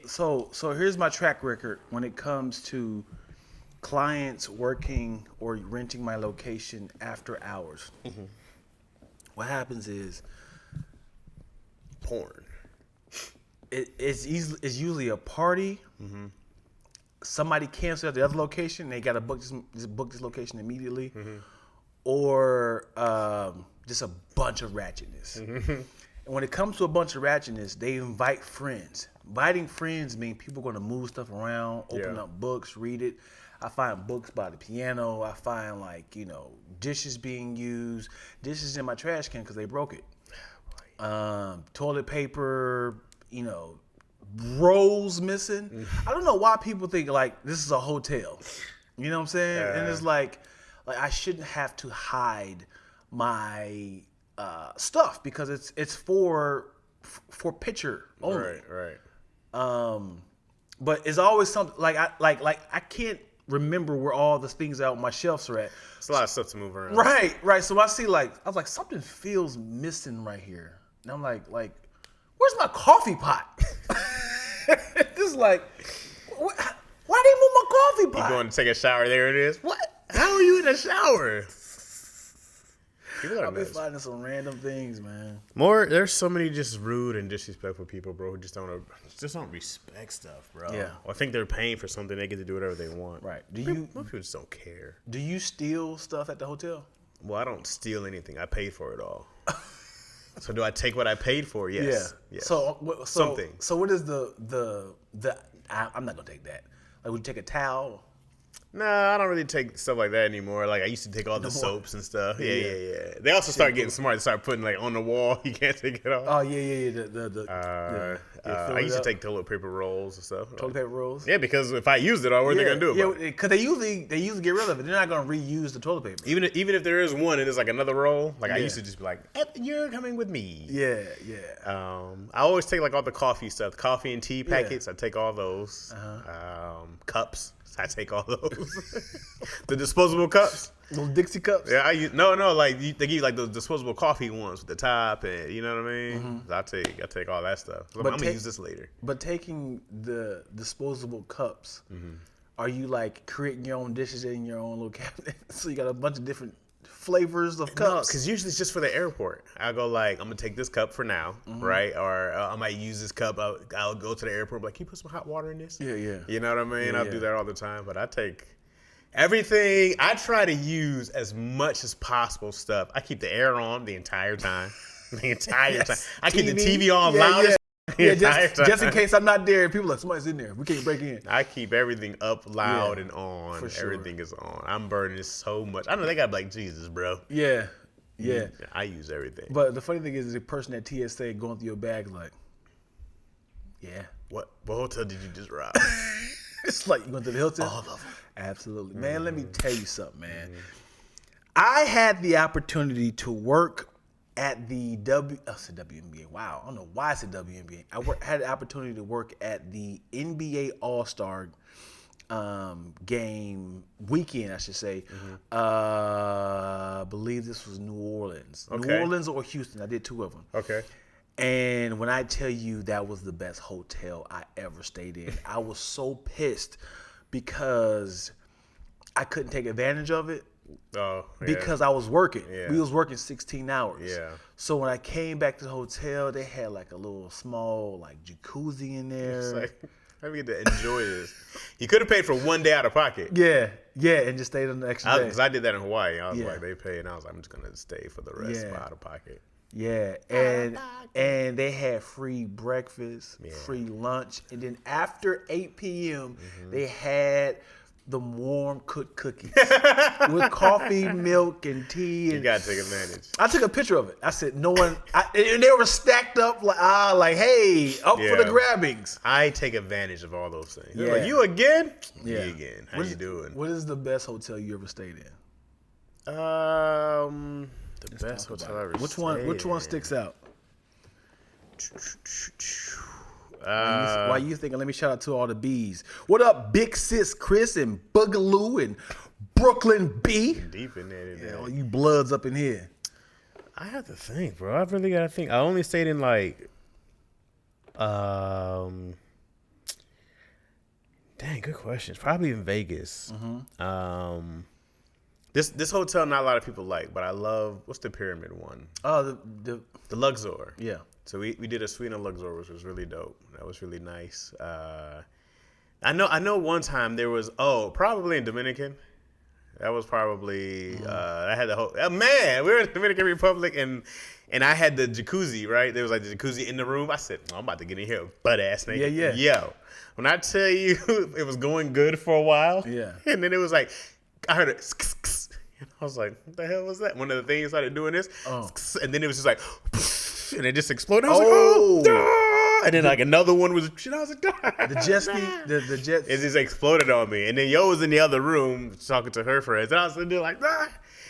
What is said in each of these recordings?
So here's my track record when it comes to clients working or renting my location after hours. Mm-hmm. What happens is porn. It's usually a party. Mm-hmm. Somebody canceled at the other location. They got to book this location immediately, mm-hmm. or just a bunch of ratchetness. Mm-hmm. And when it comes to a bunch of ratchetness, they invite friends. Inviting friends means people are going to move stuff around, open up books, read it. I find books by the piano. I find dishes being used, dishes in my trash can because they broke it. Toilet paper, rolls missing. Mm-hmm. I don't know why people think this is a hotel. You know what I'm saying? And it's like I shouldn't have to hide my stuff because it's for picture only. Right. But it's always something I can't remember where all the things out on my shelves are at. It's a lot of stuff to move around. Right. So I see I was like, something feels missing right here. And I'm like, where's my coffee pot? This is why they move my coffee pot? You going to take a shower? There it is. What? How are you in a shower? I've been finding some random things, man. There's so many just rude and disrespectful people, bro, who just don't respect stuff, bro. Yeah. Or think they're paying for something, they get to do whatever they want. Right. Most people just don't care. Do you steal stuff at the hotel? Well, I don't steal anything. I paid for it all. So do I take what I paid for? Yes. Yeah. Yes. So something. So what is the I'm not gonna take that. Would you take a towel? Nah, I don't really take stuff like that anymore. I used to take all the soaps and stuff. Yeah. They also start getting smart. They start putting on the wall. You can't take it off. Oh yeah. I used to take toilet paper rolls and stuff. Toilet paper rolls. Yeah, because if I used it all, what are they gonna do about it? Yeah, because they usually get rid of it. They're not gonna reuse the toilet paper. Even if there is one and it's another roll, I used to just be like, "You're coming with me." Yeah. I always take all the coffee stuff, coffee and tea packets. I take all those. Cups. I take all those. The disposable cups. Those Dixie cups? Yeah, they give you those disposable coffee ones with the top and you know what I mean? Mm-hmm. I take all that stuff. I'm gonna use this later. But taking the disposable cups, mm-hmm. Are you creating your own dishes in your own little cabinet? So you got a bunch of different flavors of cups? No, because usually it's just for the airport. I go I'm gonna take this cup for now, mm-hmm. right? Or I might use this cup. I'll go to the airport. Can you put some hot water in this? Yeah. You know what I mean? I'll do that all the time. But I take everything. I try to use as much as possible stuff. I keep the air on the entire time. Time. I keep the TV on loud. Just in case I'm not there. People somebody's in there. We can't break in. I keep everything up loud and on. For sure. Everything is on. I'm burning so much. I know they got Jesus, bro. Yeah. I use everything. But the funny thing is the person at TSA going through your bag yeah. What hotel did you just rob? It's you went to the Hilton? All of them. Absolutely. Man, let me tell you something, man. I had the opportunity to work at the WNBA. Wow, I don't know why I said WNBA. Had the opportunity to work at the NBA All-Star game weekend, I should say. Mm-hmm. I believe this was New Orleans. Okay. New Orleans or Houston. I did two of them. Okay. And when I tell you that was the best hotel I ever stayed in, I was so pissed because I couldn't take advantage of it. Oh, yeah. Because I was working. Yeah. We was working 16 hours. Yeah. So when I came back to the hotel, they had a little small jacuzzi in there. It's I get to enjoy this. You could have paid for 1 day out of pocket. Yeah, and just stayed on the extra day. Because I did that in Hawaii. I was they paid, and I was I'm just gonna stay for the rest out of pocket. Yeah, and they had free breakfast, free lunch, and then after 8 p.m. Mm-hmm. they had the warm cooked cookies with coffee, milk, and tea. And you gotta take advantage. I took a picture of it. I said, "No one," and they were stacked up hey, up for the grabbings. I take advantage of all those things. Yeah. You again? Yeah. Me again. How you doing? What is the best hotel you ever stayed in? The best hotel I ever stayed in. Which one sticks out? Why you thinking? Let me shout out to all the B's. What up, Big Sis Chris and Boogaloo and Brooklyn B? Deep in there today. Yeah, all you bloods up in here. I have to think, bro. I really gotta think. I only stayed in Dang, good questions. Probably in Vegas. Mm-hmm. This hotel not a lot of people like, but I love, what's the pyramid one? Oh, The Luxor. yeah. So we did a suite in Luxor, which was really dope. That was really nice. I know one time there was, probably in Dominican. That was probably I had the whole man. We were in the Dominican Republic and I had the jacuzzi, right? There was like the jacuzzi in the room. I said, I'm about to get in here butt ass naked. Yeah. Yo, when I tell you it was going good for a while. Yeah. And then it was like I heard it. And I was like, what the hell was that? One of the things started doing this. And then it was just like and it just exploded. I was like, oh, and then like another one was shit. I was like, the jet ski, the jet. It just exploded on me. And then Yo was in the other room talking to her friends. And I was sitting there like,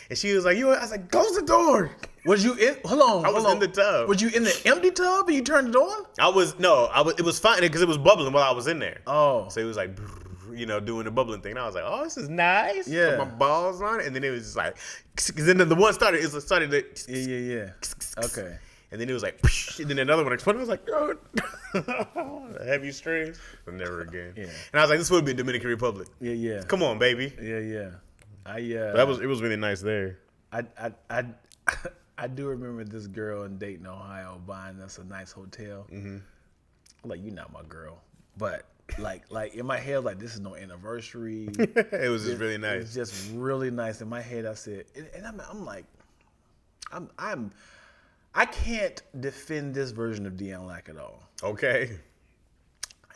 and she was like, I was like, close the door. Was you in? Hold on. I was in the tub. Was you in the empty tub and you turned it on? It was fine because it was bubbling while I was in there. Oh. So it was like, doing the bubbling thing. And I was like, oh, this is nice. Yeah. Put my balls on it. And then it was just like, because then the one started to. Yeah. Okay. And then it was like, and then another one exploded. I was like, oh, heavy strings. But never again. Yeah. And I was like, this would be Dominican Republic. Yeah. Come on, baby. Yeah. It was really nice there. I do remember this girl in Dayton, Ohio, buying us a nice hotel. Mm-hmm. Like, you're not my girl, but like in my head, like this is no anniversary. It was just really nice. It's just really nice. In my head, I said, and I'm like, I can't defend this version of Deion Lack at all. Okay.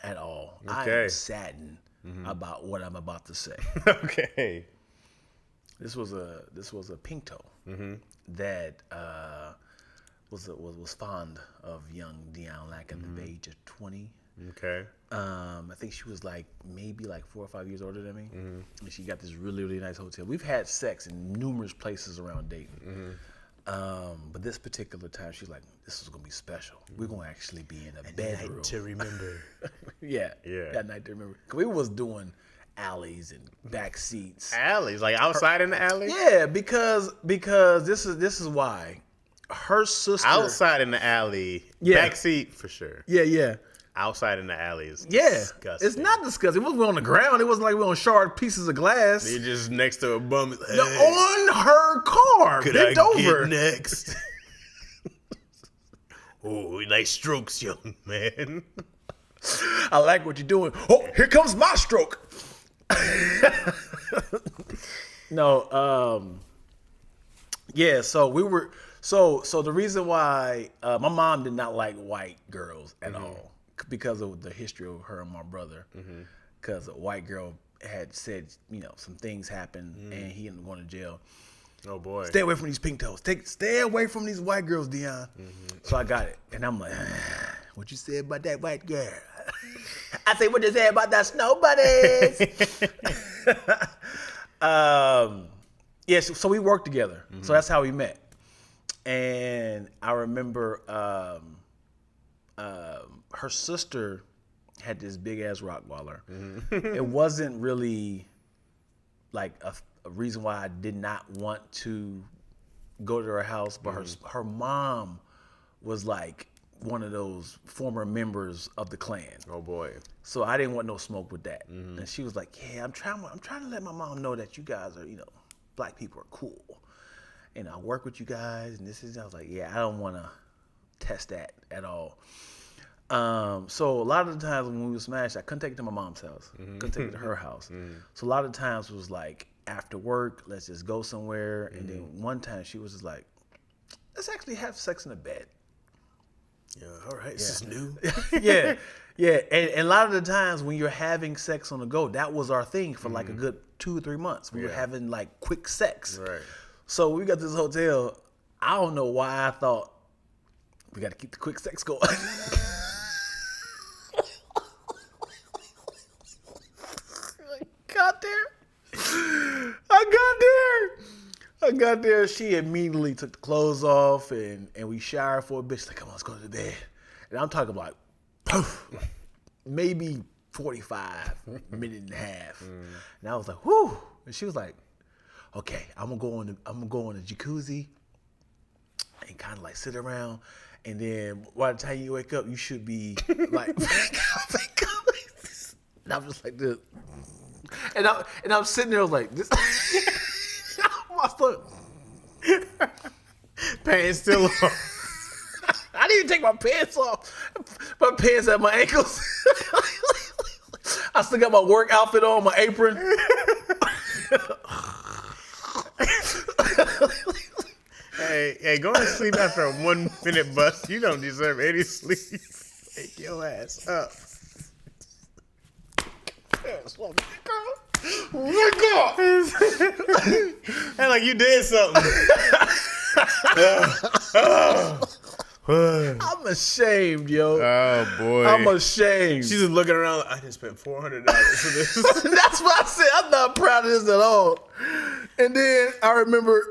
At all. Okay. I am saddened about what I'm about to say. Okay. This was a Pinto that was fond of young Deion Lack at the age of 20. Okay. I think she was like maybe like 4 or 5 years older than me, and she got this really, really nice hotel. We've had sex in numerous places around Dayton, but this particular time she's like, "This is gonna be special. We're gonna actually be in a bedroom Night to remember." Yeah. That night to remember. 'Cause we was doing alleys and back seats. Alleys, like outside in the alley. Yeah, because this is why her sister Outside in the alley, backseat for sure. Yeah. Outside in the alley is Yeah, disgusting. it's not disgusting. It wasn't on the ground. It wasn't like we were on shard pieces of glass. You're just next to a bum. Hey, on her car, could bent I over. get next? Oh, nice strokes, young man. I like what you're doing. Oh, here comes my stroke. No, yeah. So we were. So the reason why my mom did not like white girls at all, because of the history of her and my brother. Because a white girl had said, some things happened and he ended up going to jail. Oh boy! Stay away from these pink toes. Stay away from these white girls, Deion. So I got it, and I'm like, what you said about that white girl? I say, what you say about that snow bunnies? Yeah, so we worked together. So that's how we met. And I remember her sister had this big ass Rottweiler. It wasn't really like a reason why I did not want to go to her house, but her mom was like one of those former members of the Klan. Oh boy! So I didn't want no smoke with that. And she was like, "Yeah, I'm trying to let my mom know that you guys are, black people are cool, and I work with you guys." And I was like, "Yeah, I don't want to test that at all." So a lot of the times when we were smashed, I couldn't take it to my mom's house. Couldn't take it to her house. So a lot of the times it was like, after work, let's just go somewhere. And then one time she was just like, let's actually have sex in the bed. Yeah, all right, this is new. Yeah. And a lot of the times when you're having sex on the go, that was our thing for like a good 2 or 3 months. We were having like quick sex. Right. So we got this hotel. I don't know why I thought we got to keep the quick sex going. I got there. She immediately took the clothes off and we showered for a bit. She's like, come on, let's go to bed. And I'm talking like, poof, maybe 45, minute and a half. And I was like, whew. And she was like, okay, I'm gonna go on the jacuzzi and kind of like sit around. And then by the time you wake up, you should be like, and I'm just like this. And I'm sitting there like this. My stomach. Pants still on. I didn't even take my pants off. My pants at my ankles. I still got my work outfit on, my apron. Hey, going to sleep after a 1 minute bust, you don't deserve any sleep. Wake your ass up. Wake up! And like you did something. I'm ashamed, yo. Oh boy. I'm ashamed. She's just looking around like, I just spent $400 for this. That's what I said. I'm not proud of this at all. And then I remember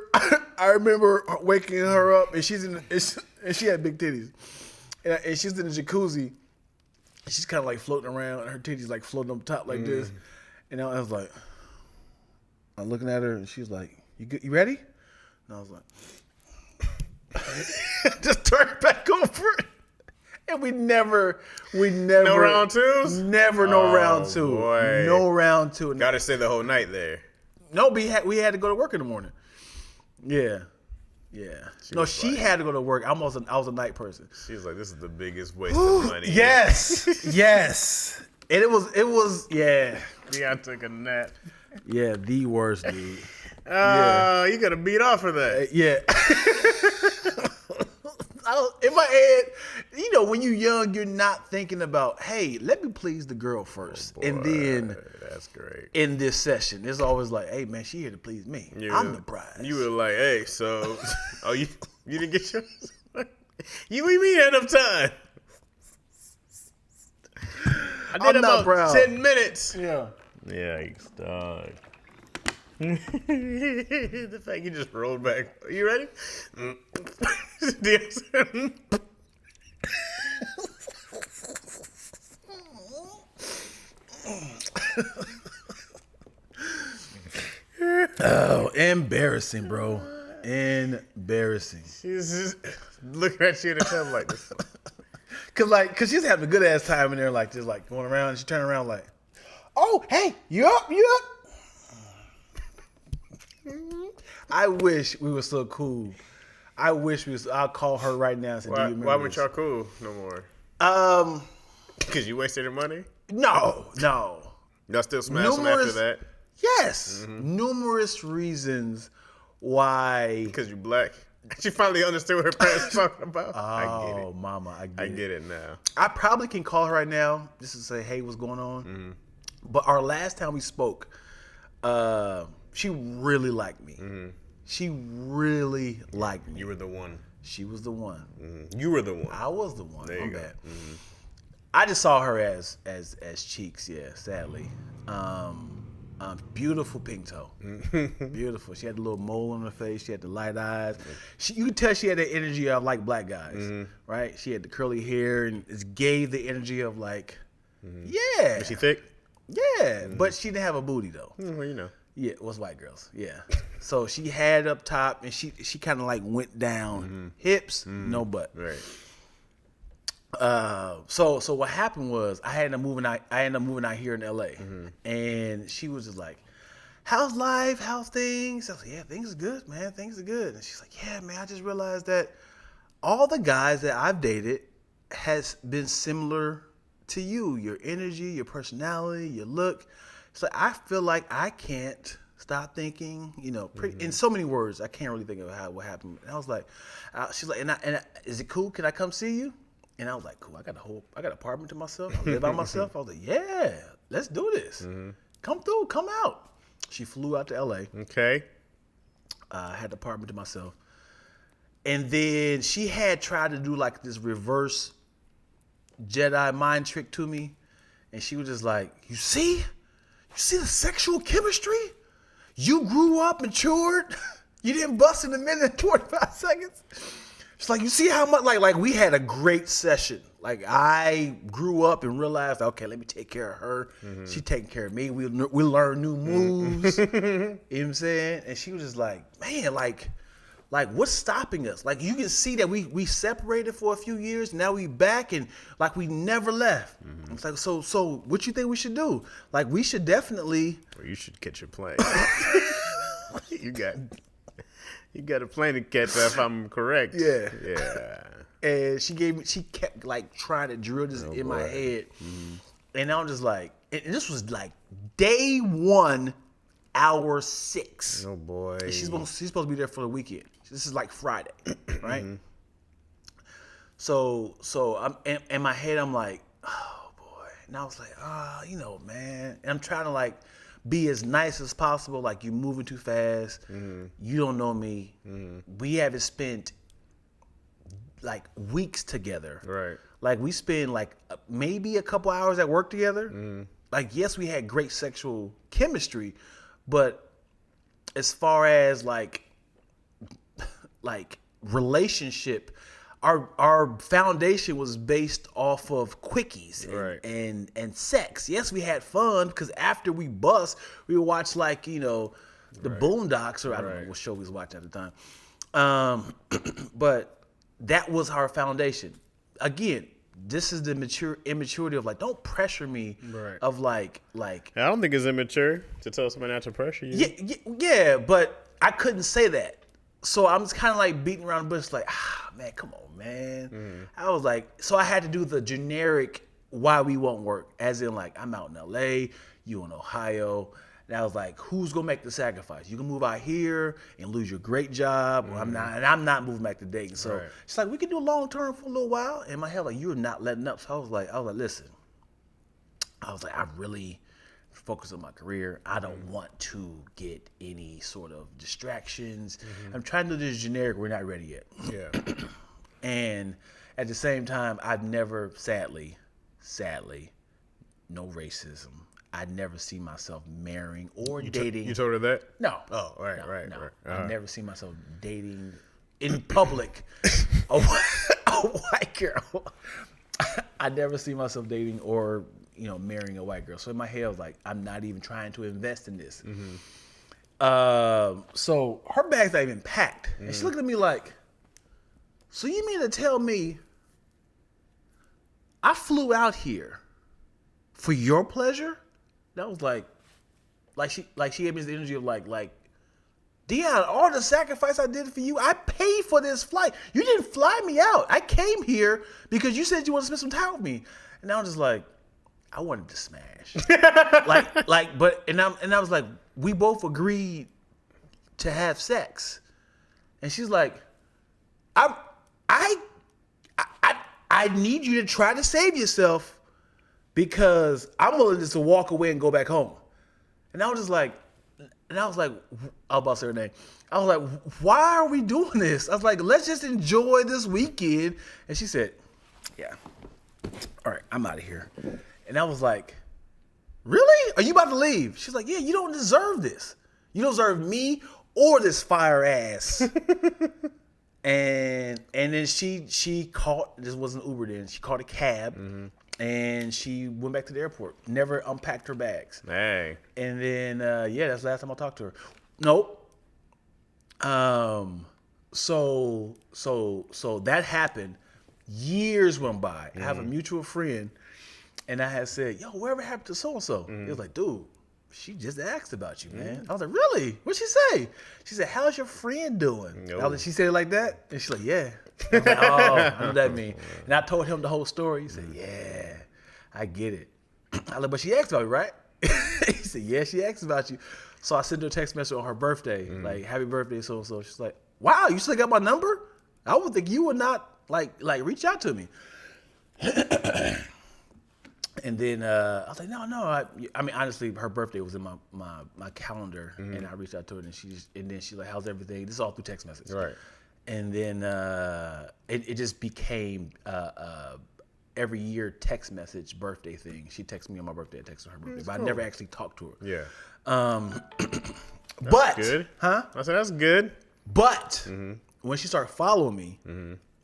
waking her up, and she had big titties, and she's in the jacuzzi. And she's kind of like floating around, and her titties like floating up top like this. And I was like, I'm looking at her, and she was like, "You good? You ready?" And I was like, just turn it back over. And we never. No round twos? Never no round two. Boy. No round two. Gotta stay the whole night there. No, we had to go to work in the morning. Yeah. She had to go to work. I was a night person. She was like, "This is the biggest waste of money." Yes. And it was yeah. Yeah, I took a nap. Yeah, the worst, dude. You gotta beat off for that. Yeah. In my head, when you're young, you're not thinking about, hey, let me please the girl first. Boy, and then that's great. In this session, it's always like, hey man, she here to please me. I'm the prize. You were like, hey, so you didn't get yours? You and me had enough time. I did I'm not about proud. 10 minutes. Yeah. Yikes, dog. The fact you just rolled back. Are you ready? Oh, embarrassing, bro. Embarrassing. She's just looking at you in the tub like this. Cause she's having a good ass time in there, like just like going around. And she turned around like, "Oh, hey, you up? I wish we were so cool. I wish we was. I'll call her right now and say, "Do you remember Why weren't this?" y'all cool no more? Because you wasted your money? No. Y'all still smashing after that? Yes, numerous reasons why. Because you black. She finally understood what her parents were talking about. Oh, I get it. mama, I get it now. I probably can call her right now just to say, hey, what's going on? But our last time we spoke, she really liked me. She really liked me. You were the one. She was the one. You were the one. I was the one. There you go. Bad. I just saw her as cheeks, yeah, sadly. Beautiful pink toe. Beautiful. She had a little mole on her face. She had the light eyes. You could tell she had the energy of like black guys, right? She had the curly hair and it gave the energy of like, yeah. Was she thick? Yeah, but she didn't have a booty though. Well, you know. Yeah, it was white girls. Yeah. So she had up top and she kind of like went down. Hips, no butt. Right. So what happened was I ended up moving out here in LA, and she was just like, "How's life? How's things?" I was like, "Yeah, things are good, man. Things are good." And she's like, "Yeah, man. I just realized that all the guys that I've dated has been similar to you. Your energy, your personality, your look. So I feel like I can't stop thinking. In so many words, I can't really think of what happened." And I was like, "She's like, and is it cool? Can I come see you?" And I was like, "Cool. I got an apartment to myself. I live by myself." I was like, "Yeah, let's do this. Come through. Come out." She flew out to LA. Okay. I had the apartment to myself. And then she had tried to do like this reverse Jedi mind trick to me. And she was just like, you see the sexual chemistry? You grew up, matured. You didn't bust in a minute and 25 seconds. It's like, you see how much, like we had a great session. Like I grew up and realized, okay, let me take care of her. She taking care of me. We learn new moves. You know what I'm saying? And she was just like, man, like Like, what's stopping us? Like, you can see that we separated for a few years. Now we back and like we never left. It's like, so what you think we should do? Like, we should definitely. Well, you should catch a plane. You got a plane to catch if I'm correct. Yeah. Yeah. And she kept like trying to drill this in my head. And I'm just like, and this was like day 1, hour 6. Oh boy. And she's supposed to be there for the weekend. This is like Friday, right? So I'm in my head. I'm like, oh boy. And I was like, man. And I'm trying to like be as nice as possible. Like, you're moving too fast. You don't know me. We haven't spent like weeks together. Right. Like, we spend like maybe a couple hours at work together. Like, yes, we had great sexual chemistry, but as far as like relationship, our foundation was based off of quickies and sex. Yes, we had fun because after we bust, we would watch like, the Boondocks, or I don't know what show we was watching at the time. But that was our foundation. Again, this is the immaturity of like, don't pressure me. Right. Of like. I don't think it's immature to tell somebody not to pressure you. Yeah, but I couldn't say that. So I'm just kind of like beating around the bush, like, man, come on, man. I was like, so I had to do the generic why we won't work, as in like, I'm out in LA, you in Ohio. And I was like, who's gonna make the sacrifice? You can move out here and lose your great job, or I'm not moving back to Dayton. So she's like, we can do long term for a little while. In my head, like, you're not letting up. So I was like, listen, I really focus on my career. I don't want to get any sort of distractions. I'm trying to do this generic. We're not ready yet. Yeah. And at the same time, I've never, sadly, no racism. I never see myself marrying or dating. You told her that? No. Oh, right. I never see myself dating in public a white girl. I never see myself dating or marrying a white girl. So in my head, I was like, I'm not even trying to invest in this. So her bag's not even packed. And she looked at me like, so you mean to tell me I flew out here for your pleasure? That was like she gave me the energy of like, Dion, all the sacrifice I did for you, I paid for this flight. You didn't fly me out. I came here because you said you want to spend some time with me. And I was just like, I wanted to smash. I was like, we both agreed to have sex. And she's like, I need you to try to save yourself because I'm willing just to walk away and go back home. And I was like, I was about to say her name. I was like, why are we doing this? I was like, let's just enjoy this weekend. And she said, yeah. All right, I'm out of here. And I was like, really? Are you about to leave? She's like, yeah, you don't deserve this. You don't deserve me or this fire ass. and then she called, this wasn't Uber then, she called a cab and she went back to the airport. Never unpacked her bags. Hey. And then, that's the last time I talked to her. Nope. So that happened. Years went by. I have a mutual friend, and I had said, yo, whatever happened to so-and-so? He was like, dude, she just asked about you, man. I was like, really? What'd she say? She said, how's your friend doing? She said it like that? And she's like, yeah. I was like, oh, I know what that mean. And I told him the whole story. He said, yeah, I get it. I was like, but she asked about me, right? He said, yeah, she asked about you. So I sent her a text message on her birthday, like, happy birthday, so-and-so. She's like, wow, you still got my number? I would think you would not, like reach out to me. And then I was like, no. I mean, honestly, her birthday was in my calendar, and I reached out to her, and then she's like, how's everything? This is all through text message. Right. And then it just became every year text message birthday thing. She texts me on my birthday, I text her birthday, but cool. I never actually talked to her. Yeah. But good. Huh? I said that's good. But when she started following me,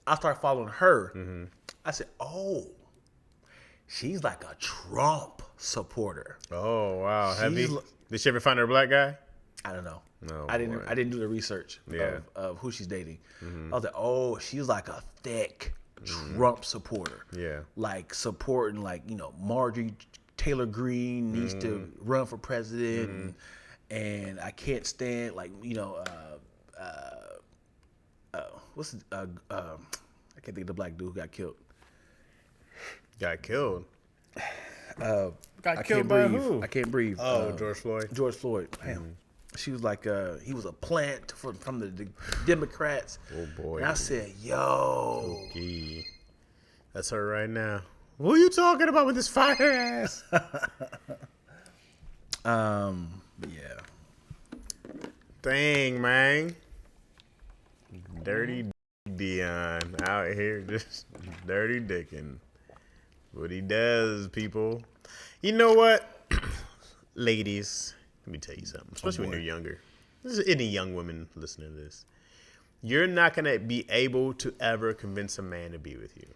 I started following her. I said, oh, she's like a Trump supporter. Oh, wow. Did she ever find her a black guy? I don't know. No, I didn't do the research Yeah. of who she's dating. I was like, oh, she's like a thick Trump supporter. Yeah. Like supporting, like, Marjorie Taylor Greene needs to run for president, and I can't stand, like, what's I can't think of the black dude who got killed. Got killed. I Got can't killed by breathe. who? I can't breathe. Oh, George Floyd. George Floyd. Damn. She was like, he was a plant from the Democrats. Oh boy. And I said, yo. Okay. That's her right now. Who are you talking about with this fire ass? Yeah. Dang, man. Dirty Dion out here just dirty dicking. What he does, people. You know what? Ladies, let me tell you something. Especially when you're younger. This is any young women listening to this. You're not going to be able to ever convince a man to be with you.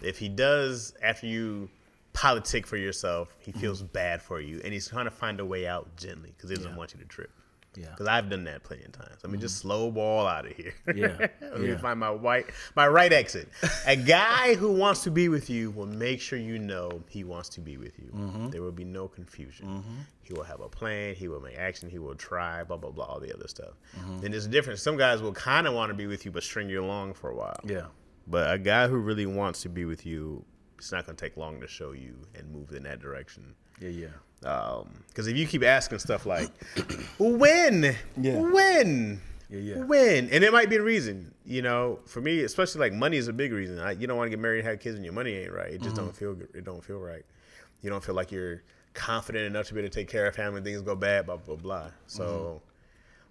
If he does, after you politic for yourself, he feels bad for you. And he's trying to find a way out gently because he doesn't want you to trip. Yeah. Because I've done that plenty of times. I mean, just slow ball out of here. Yeah. Let me find my right exit. A guy who wants to be with you will make sure you know he wants to be with you. There will be no confusion. He will have a plan. He will make action. He will try, blah, blah, blah, all the other stuff. Then there's a difference. Some guys will kind of want to be with you but string you along for a while. Yeah. But a guy who really wants to be with you, it's not going to take long to show you and move in that direction. Yeah. Because if you keep asking stuff like, when? Yeah. When? Yeah. When? And it might be a reason. For me, especially like money is a big reason. You don't want to get married and have kids and your money ain't right. It just don't feel good. It don't feel right. You don't feel like you're confident enough to be able to take care of family. Things go bad, blah, blah, blah. So,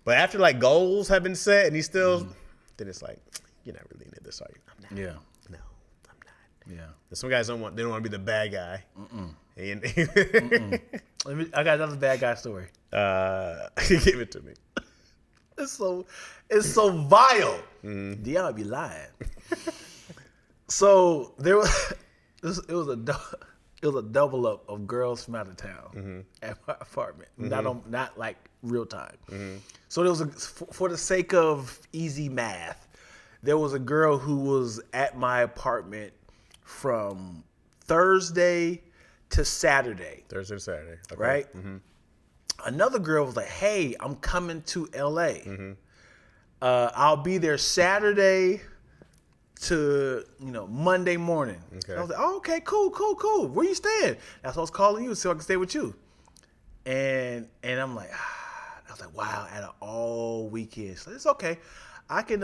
but after like goals have been set and he's still, then it's like, you're not really into this, are you? I'm not. Yeah. No, I'm not. Yeah. And some guys don't want to be the bad guy. And I got another bad guy story. give it to me. It's so vile. Dion be lying. So there was it was a double up of girls from out of town at my apartment. Not like real time. So there was for the sake of easy math, there was a girl who was at my apartment from Thursday to Saturday. Thursday to Saturday. Okay. Right? Another girl was like, hey, I'm coming to LA. I'll be there Saturday to, Monday morning. Okay. I was like, oh, okay, cool. Where you staying? That's why I was calling you so I can stay with you. And I'm like, I was like, wow, at an all weekend. So it's okay. I can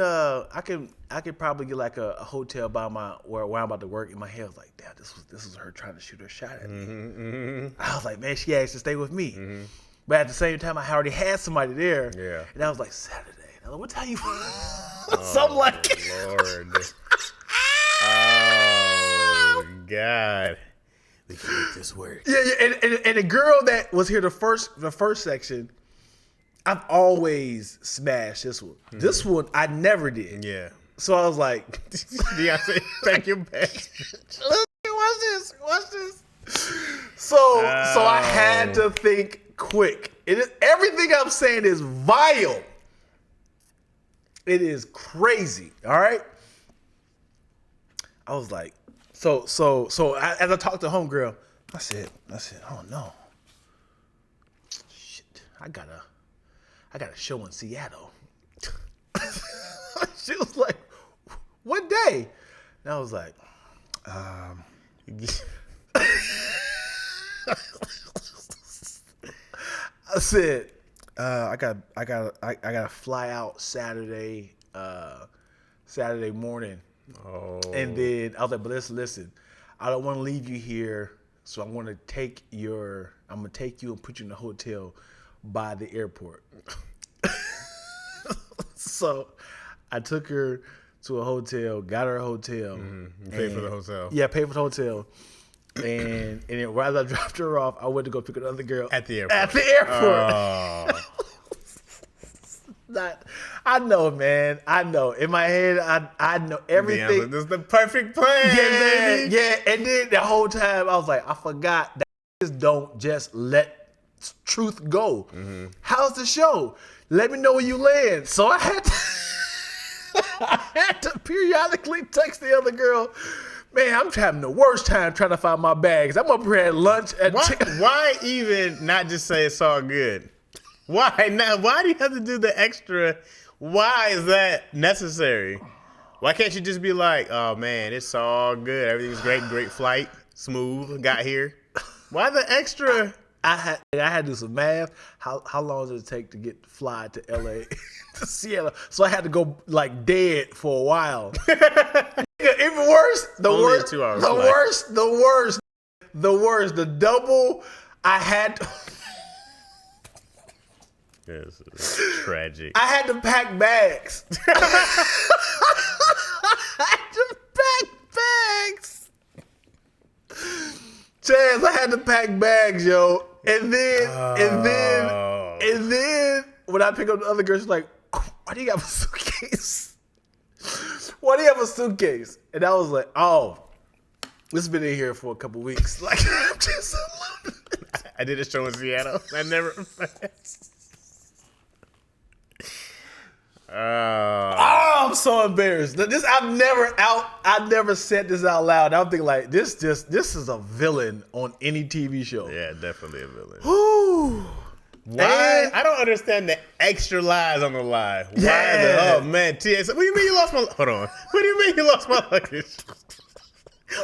probably get like a hotel by where I'm about to work. In my head, I was like, damn, this was her trying to shoot her shot at me. I was like, man, she asked to stay with me. But at the same time, I already had somebody there. Yeah. And I was like, Saturday. And I was like, what time you? Something like it. Lord. Oh God. We can make this work. Yeah. And the girl that was here the first section, I've always smashed this one. This one I never did. Yeah. So I was like, Beyonce, pack your bags. Watch this. So I had to think quick. Everything I'm saying is vile. It is crazy. All right. I was like, so as I talked to homegirl, I said, oh no, shit, I got a show in Seattle. She was like, what day? And I was like, I said, I gotta fly out Saturday morning. Oh. And then I was like, but listen, I don't want to leave you here, so I'm gonna take you and put you in a hotel by the airport. So I took her to a hotel, got her a hotel. You paid for the hotel. Yeah, paid for the hotel. And then while I dropped her off, I went to go pick another girl At the airport. Oh. I know, man. I know. In my head, I know everything. Damn, this is the perfect plan. Yeah, baby. Yeah. And then the whole time, I was like, I forgot that don't just let truth go? How's the show? Let me know where you land. So I had to periodically text the other girl. Man, I'm having the worst time trying to find my bags. I'm up here at lunch. Why even not just say it's all good? Why not? Why do you have to do the extra? Why is that necessary? Why can't you just be like, oh man, it's all good. Everything's great flight, smooth, got here. Why the extra? I had to do some math. How long does it take to fly to LA to Seattle? So I had to go like dead for a while. Even worse, the worst, the double I had. This is tragic. I had to pack bags. I had to pack bags. Chaz, I had to pack bags, yo. And then when I pick up the other girl, she's like, why do you have a suitcase? Why do you have a suitcase? And I was like, oh, this has been in here for a couple weeks. Like, I'm just alone. I did a show in Seattle. I never. I'm so embarrassed. I never said this out loud. I'm thinking like this is a villain on any TV show. Yeah, definitely a villain. Whew. Why? I don't understand the extra lies on the lie. Why? Yeah. Oh man, TS. What do you mean you lost my? Hold on. What do you mean you lost my luggage?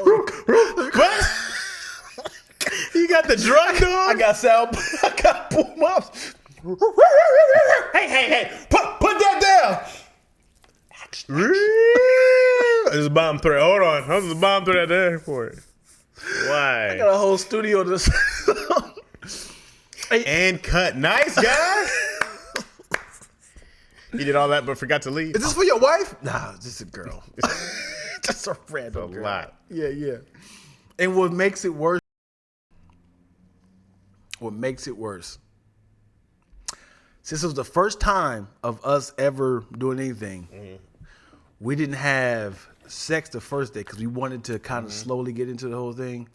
What? You got the drug dog? I got boom ups. Hey! Put that down. There's a bomb threat. Hold on. There's a bomb threat at the airport. Why? I got a whole studio to. And cut. Nice, guys. You did all that but forgot to leave. Is this for your wife? Nah, it's just a girl. Just a random girl. Lot. Yeah. And what makes it worse? Since it was the first time of us ever doing anything, we didn't have sex the first day because we wanted to kind of slowly get into the whole thing.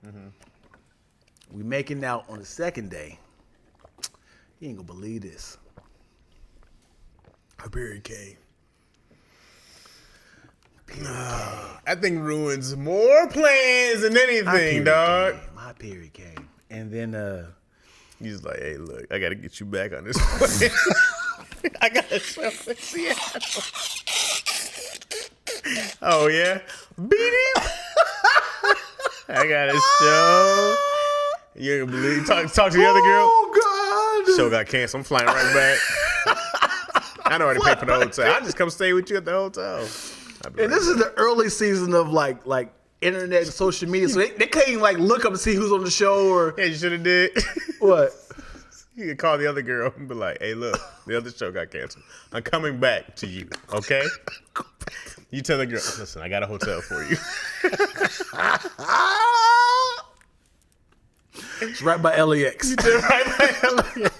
We making out on the second day. You ain't gonna believe this. Her period came. That thing ruins more plans than anything, dog. My period came. And then He's like, hey, look, I got to get you back on this plane. I got to show in Seattle. Oh, yeah? Beat him. I got to show. You ain't gonna believe. Talk to the other girl. Oh, God. Show got canceled. I'm flying right back. I know already paid for the hotel. I just come stay with you at the hotel. And this is the early season of like internet and social media, so they can't even like look up and see who's on the show or. Yeah, you should have did. What? You could call the other girl and be like, hey, look, the other show got canceled. I'm coming back to you, okay? You tell the girl, listen, I got a hotel for you. It's right by LAX. You did right by LAX.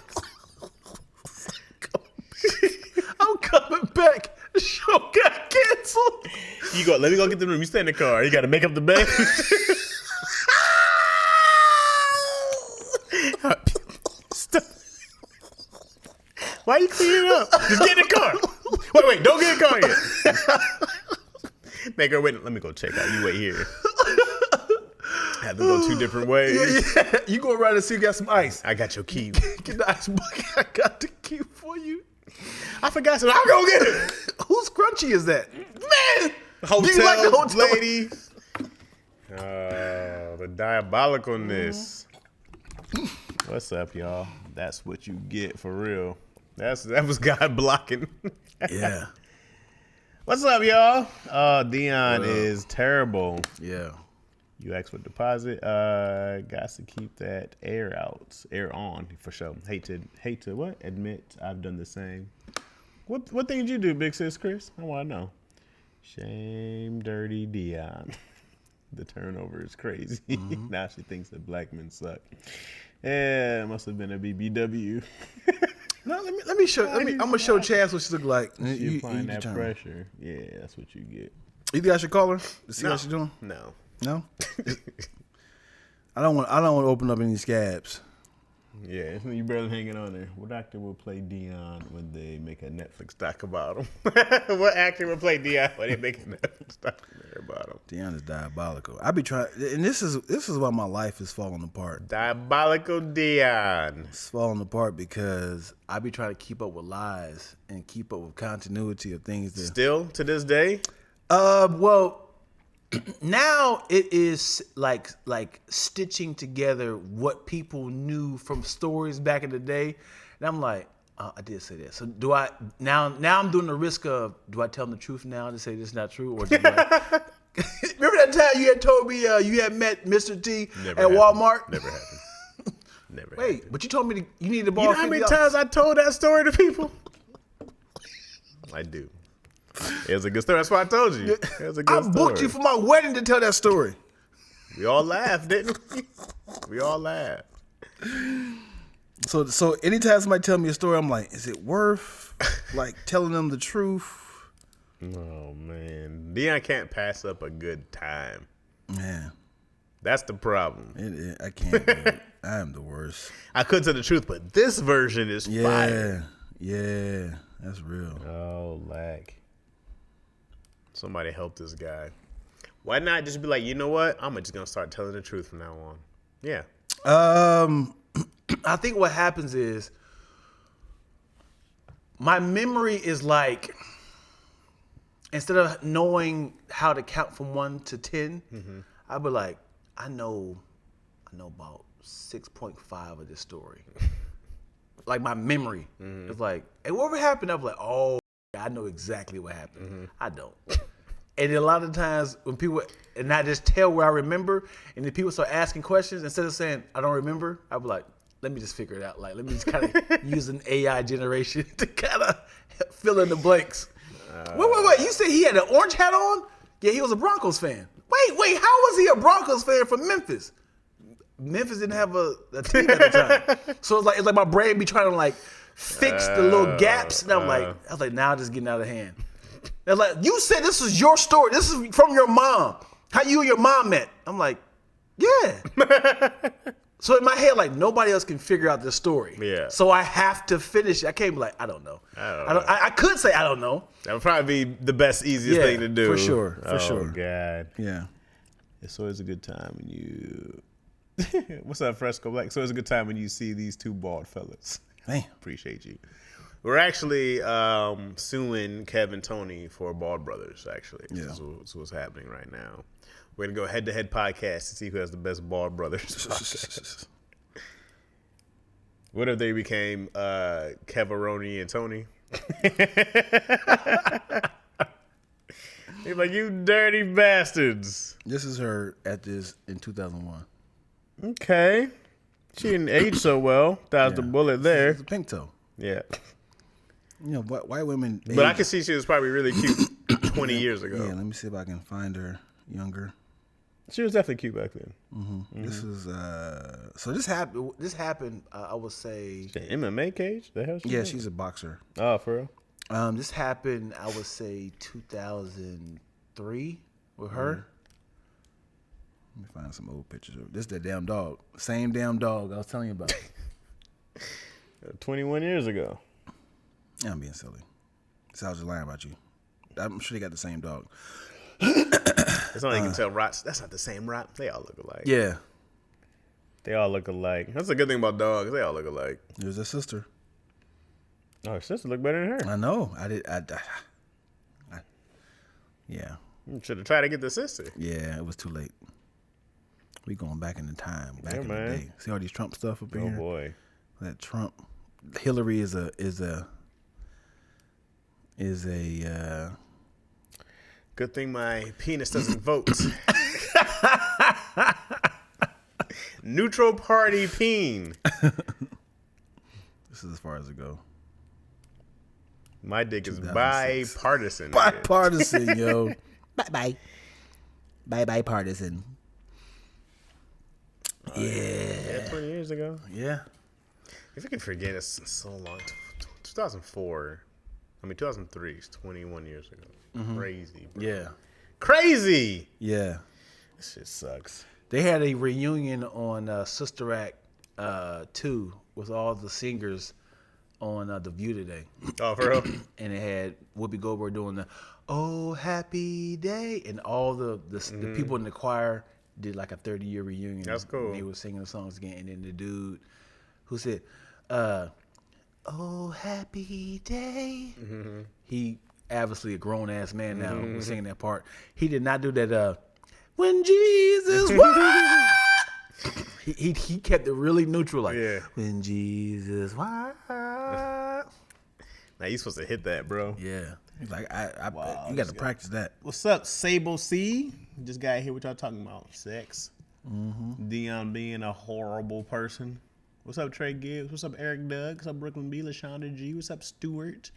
I'm coming back. The show got canceled. You go, let me go get the room. You stay in the car. You got to make up the bed. Stop. Why are you cleaning up? Just get in the car. Wait, don't get in the car yet. Make her wait. Let me go check out. You wait here. Have to go two different ways. Yeah. You go around and see you got some ice. I got your key. Get the ice bucket. I got the key for you. I forgot something. I'll go get it. Whose scrunchie is that? Man! Hotel, do you like the hotel lady. The diabolicalness. What's up, y'all? That's what you get for real. That was God blocking. Yeah. What's up, y'all? Dion is terrible. Yeah. You asked for deposit. Got to keep that air on for sure. Hate to what? Admit I've done the same. What thing did you do, big sis Chris? I want to know. Shame, dirty Dion. The turnover is crazy. Mm-hmm. Now she thinks that black men suck. Yeah, it must have been a BBW. No, let me show. I'm gonna show Chaz what she look like. You applying that pressure. Yeah, that's what you get. You think I should call her to see how she's doing? No. No. I don't want to open up any scabs. Yeah, you barely hanging on there. What actor will play Dion when they make a Netflix doc about him? What actor will play Dion when they make a Netflix documentary about him? Dion is diabolical. I be trying, and this is why my life is falling apart. Diabolical Dion. It's falling apart because I be trying to keep up with lies and keep up with continuity of things that. Still to this day? Well, now it is like stitching together what people knew from stories back in the day, and I'm like, I did say that. So do I now? I'm doing the risk of, do I tell them the truth now to say this is not true, or do I? Remember that time you had told me you had met Mr. T at Walmart? Never happened. Never. Wait, happened. but you told me you needed to borrow. You know how many times I told that story to people? I do. It was a good story. That's why I told you. It was a good I booked story. you for my wedding to tell that story. We all laughed, didn't we? We all laughed. So anytime somebody tell me a story, I'm like, is it worth like telling them the truth? Oh man, Dion can't pass up a good time. Man, that's the problem. I can't do it. I am the worst. I could tell the truth, but this version is fire. Yeah, that's real. Oh, lack. Somebody help this guy. Why not just be like, you know what? I'm just gonna start telling the truth from now on. Yeah. I think what happens is my memory is like, instead of knowing how to count from 1 to 10, I'd be like, I know about 6.5 of this story. Like my memory. It's like, hey, whatever happened? I'm like, oh, I know exactly what happened. I don't. And a lot of times when people, and I just tell where I remember, and then people start asking questions, instead of saying, I don't remember, I'll be like, let me just figure it out. Like, let me just kind of use an AI generation to kind of fill in the blanks. Wait. You said he had an orange hat on? Yeah, he was a Broncos fan. Wait. How was he a Broncos fan from Memphis? Memphis didn't have a team at the time. So it's like my brain be trying to like fix the little gaps. And I was like, now just getting out of hand. They're like, you said this was your story. This is from your mom. How you and your mom met. I'm like, yeah. So in my head, like, nobody else can figure out this story. Yeah. So I have to finish it. I can't be like, I don't know. I could say I don't know. That would probably be the best, easiest thing to do. For sure. For sure. Oh, God. Yeah. It's always a good time when you... What's up, Fresco Black? It's always a good time when you see these two bald fellas. Man. Appreciate you. We're actually suing Kevin Tony for Bald Brothers, actually. Yeah. That's what's happening right now. We're going to go head-to-head podcast to see who has the best Bald Brothers podcast. What if they became Kevaroni and Tony? He's like, you dirty bastards. This is her at this in 2001. Okay. She didn't age so well. Dodged the bullet there. It's a pink toe. Yeah. You know, white women. But I can see she was probably really cute 20 years ago. Yeah, let me see if I can find her younger. She was definitely cute back then. This is so this happened. This happened. I would say. The MMA cage? The hell? She's a boxer. Oh, for real? This happened. I would say 2003 with her. Let me find some old pictures of this. That damn dog. Same damn dog I was telling you about. 21 years ago. Yeah, I'm being silly. So I was just lying about you. I'm sure they got the same dog. That's all you can tell. Rots. That's not the same rot. They all look alike. Yeah. They all look alike. That's a good thing about dogs. They all look alike. There's a sister. Oh, her sister look better than her. I know. Yeah. You should have tried to get the sister. Yeah, it was too late. We going back in the time, back in man. the day. See all these Trump stuff up in here? Oh boy. That Trump, Hillary is a Good thing my penis doesn't vote. Neutral party peen. This is as far as it go. My dick is bipartisan. Bipartisan, yo. Bye partisan. Yeah, 20 years ago. Yeah. If you can forget, it's so long. 2004. 2003 is 21 years ago. Crazy, bro. Yeah. Crazy. Yeah. This shit sucks. They had a reunion on Sister Act 2 with all the singers on The View today. Oh, for real? And it had Whoopi Goldberg doing the "Oh Happy Day," and all the people in the choir did like a 30-year reunion. That's cool. And they were singing the songs again, and then the dude who said, "Oh Happy Day," he obviously a grown ass man now was singing that part. He did not do that. When Jesus was. He kept it really neutral, like when Jesus was. Now you supposed to hit that, bro. Yeah, he's like, you got to practice that. What's up, Sable C? Just got here. What y'all talking about? Sex. Dion being a horrible person. What's up, Trey Gibbs? What's up, Eric Doug? What's up, Brooklyn B? LaShonda G? What's up, Stewart?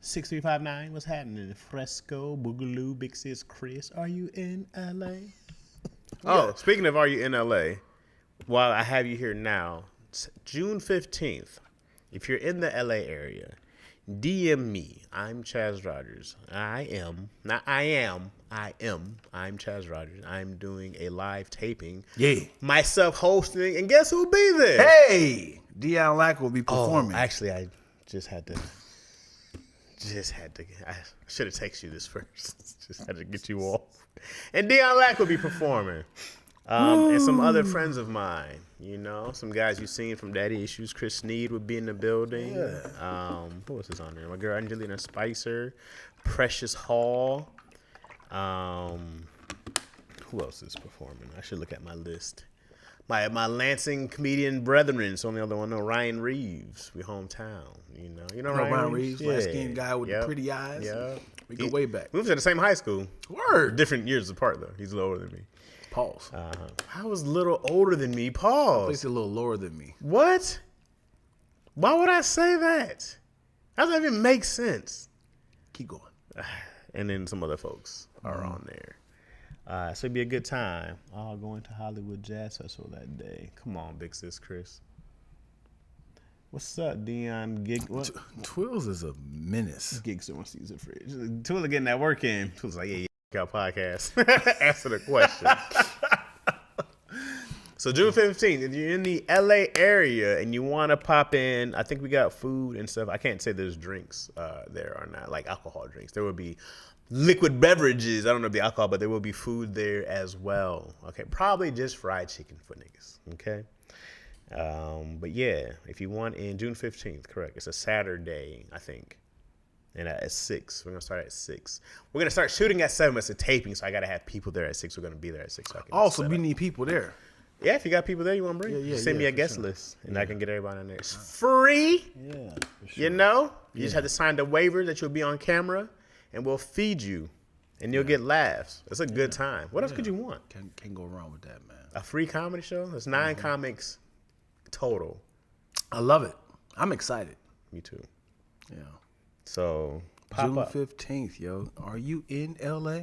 6359. What's happening? Fresco, Boogaloo, Big Sis, Chris. Are you in LA? Oh, speaking of Are You in LA? While I have you here now, June 15th, if you're in the LA area, DM me. I'm Chaz Rogers. I'm Chaz Rogers. I'm doing a live taping. Yeah. Myself hosting, and guess who'll be there? Hey! Dion Lack will be performing. Actually, I just had to. I should have texted you this first. Just had to get you off. And Dion Lack will be performing. And some other friends of mine, some guys you've seen from Daddy Issues. Chris Sneed would be in the building. Yeah. Who else is on there? My girl Angelina Spicer, Precious Hall. Who else is performing? I should look at my list. My Lansing comedian brethren. So the other one, Ryan You hometown. You know Ryan Reeves, light-skinned guy with the pretty eyes. Yeah. We go way back. We went to the same high school. Word. Different years apart though. He's a little older than me. Pause. I was a little older than me. Pause. He's a little lower than me. What? Why would I say that? How does that even make sense? Keep going. And then some other folks are on there. So it'd be a good time. All going to Hollywood Jazz Festival that day. Come on, big sis Chris. What's up, Dion? Twills is a menace. Gigster wants to use the fridge. Twills getting that work in. Twills like, yeah, got podcast. Answer the question. So June 15th, if you're in the LA area and you want to pop in, I think we got food and stuff. I can't say there's drinks there or not, like alcohol drinks. There will be liquid beverages. I don't know the alcohol, but there will be food there as well. Okay, probably just fried chicken for niggas. Okay. But yeah, if you want in June 15th, correct. It's a Saturday, I think. And at 6. We're going to start at 6. We're going to start shooting at 7. It's a taping, so I got to have people there at 6. We're going to be there at 6. Also, we need people there. Yeah, if you got people there you want to bring, send me a guest list, and I can get everybody on there. It's free. Yeah, for sure. You just have to sign the waiver that you'll be on camera, and we'll feed you, and you'll get laughs. It's a good time. What else could you want? Can't go wrong with that, man. A free comedy show? There's 9 comics total. I love it. I'm excited. Me too. Yeah. So June 15th, yo. Are you in LA?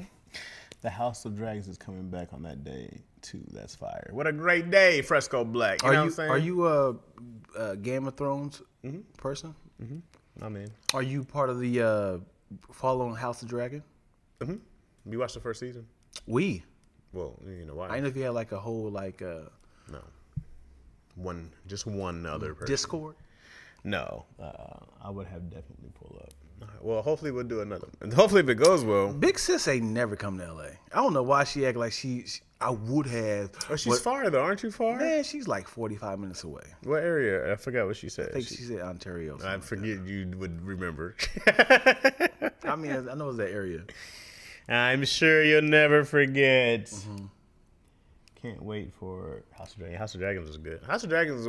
The House of Dragons is coming back on that day too. That's fire. What a great day, Fresco Black. You know what I'm saying? Are you a Game of Thrones person? Mm-hmm. I'm in. Are you part of the following House of Dragon? Mm-hmm. You watched the first season? Well, you know why? I know if you had like a whole No. Just one other person. Discord? No. I would have definitely pulled up. All right, well, hopefully we'll do another one. And hopefully if it goes well. Big sis ain't never come to LA. I don't know why she act like I would have. Oh, she's far though. Aren't you far? Man, she's like 45 minutes away. What area? I forgot what she said. I think she said Ontario. I forget you would remember. I mean, I know it's that area. I'm sure you'll never forget. Mm-hmm. Can't wait for House of Dragons. House of Dragons was good. House of Dragons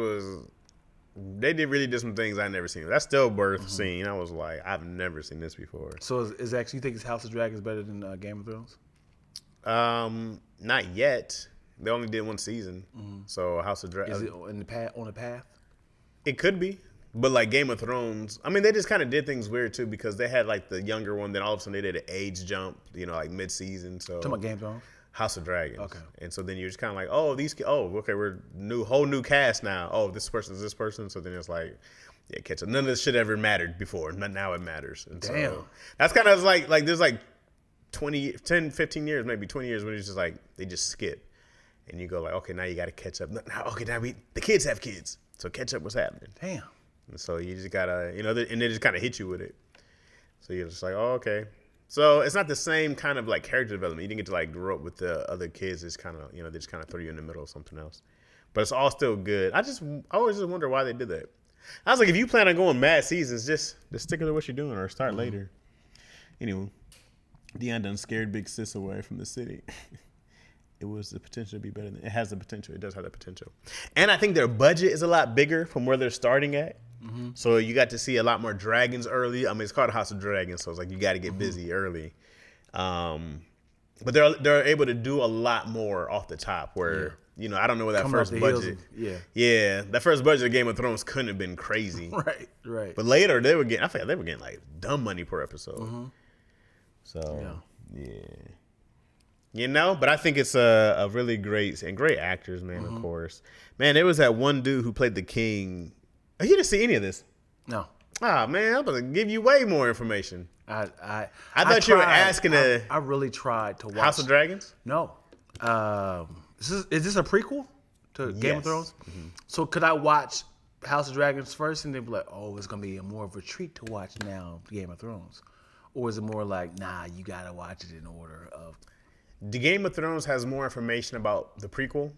they really did some things I never seen. That stillbirth scene, I was like, I've never seen this before. So is actually, you think it's House of Dragons better than Game of Thrones? Not yet. They only did one season. So House of Dragons. Is it on the path? It could be. But like Game of Thrones, I mean, they just kind of did things weird too because they had like the younger one, then all of a sudden they did an age jump, like mid-season. So talking about Game of Thrones? House of Dragons. Okay. And so then you're just kind of like, okay, we're whole new cast now. Oh, this person's this person. So then it's like, yeah, catch up. None of this shit ever mattered before. Now it matters. And damn. So that's kind of like there's like 10, 15 years, maybe 20 years when it's just like, they just skip. and you go like, okay, now you got to catch up. Now, okay, now the kids have kids, so catch up what's happening. Damn. And so you just gotta, and they just kind of hit you with it. So you're just like, oh, okay. So it's not the same kind of like character development. You didn't get to like grow up with the other kids. It's kind of, they just kind of throw you in the middle of something else. But it's all still good. I always just wonder why they did that. I was like, if you plan on going mad seasons, just stick with what you're doing or start later. Anyway, Deion done scared Big Sis away from the city. It was the potential to be better than it has the potential. It does have the potential. And I think their budget is a lot bigger from where they're starting at. Mm-hmm. So you got to see a lot more dragons early. I mean, it's called House of Dragons, so it's like you got to get busy early. But they're able to do a lot more off the top where, I don't know where that first budget. Yeah, that first budget of Game of Thrones couldn't have been crazy. Right. But later I feel like they were getting like dumb money per episode. Mm-hmm. So, yeah. But I think it's a really great actors, man, of course. Man, there was that one dude who played the king. Oh, you didn't see any of this? No. Ah, man, I'm going to give you way more information. I thought you were asking I really tried to watch House of Dragons? No. Is this a prequel to Game of Thrones? Mm-hmm. So could I watch House of Dragons first and then be like, oh, it's going to be more of a treat to watch now Game of Thrones? Or is it more like, nah, you got to watch it in order of... The Game of Thrones has more information about the prequel,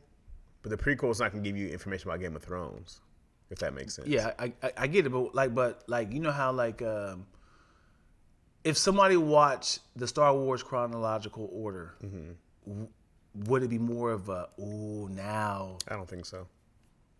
but the prequel is not going to give you information about Game of Thrones, if that makes sense. Yeah, I get it, but you know how if somebody watched the Star Wars chronological order, would it be more of a now? I don't think so.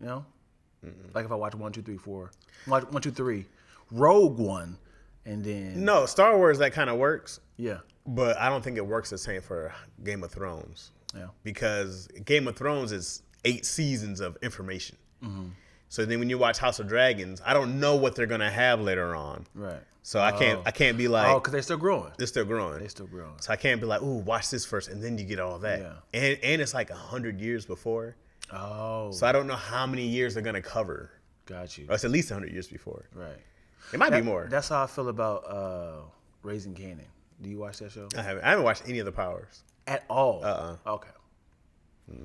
Like if I watch 1, 2, 3, 4, 1, 2, 3, Rogue One, and then no Star Wars that kind of works. Yeah. But I don't think it works the same for Game of Thrones. Yeah. Because Game of Thrones is 8 seasons of information. Mm-hmm. So then when you watch House of Dragons, I don't know what they're gonna have later on. Right. So I can't be like, because they're still growing. They're still growing. So I can't be like, ooh, watch this first, and then you get all that. Yeah. And it's like 100 years before. Oh. So I don't know how many years they're gonna cover. Got you. Or it's at least 100 years before. Right. It might be more. That's how I feel about Raising Kanan. Do you watch that show? I haven't watched any of the Powers at all. Okay.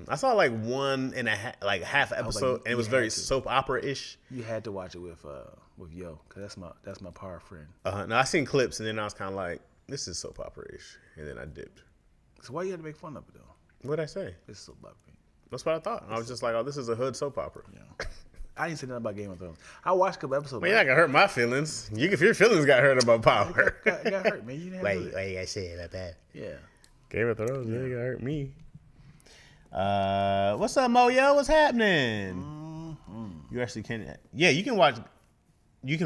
I saw like 1.5 half episode, and it was very soap opera ish. You had to watch it with Yo, because that's my power friend. No, I seen clips, and then I was kind of like, this is soap opera ish, and then I dipped. So why you had to make fun of it though? What'd I say? It's soap opera. That's what I thought. I was just like, oh, this is a hood soap opera. Yeah. I didn't say nothing about Game of Thrones. I watched a couple episodes. Man, you're not gonna hurt my feelings. If your feelings got hurt about Power, got hurt, man. You didn't why you gotta say about that? Yeah. Game of Thrones, yeah, got hurt me. What's up, Moyo? What's happening? Mm-hmm. You actually can. Yeah, you can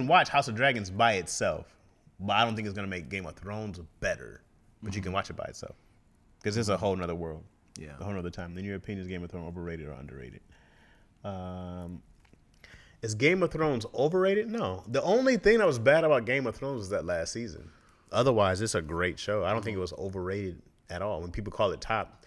watch House of Dragons by itself, but I don't think it's gonna make Game of Thrones better. But you can watch it by itself because it's a whole nother world. Yeah, a whole nother time. In your opinion, is Game of Thrones overrated or underrated? Is Game of Thrones overrated? No. The only thing that was bad about Game of Thrones was that last season. Otherwise, it's a great show. I don't think it was overrated at all. When people call it top,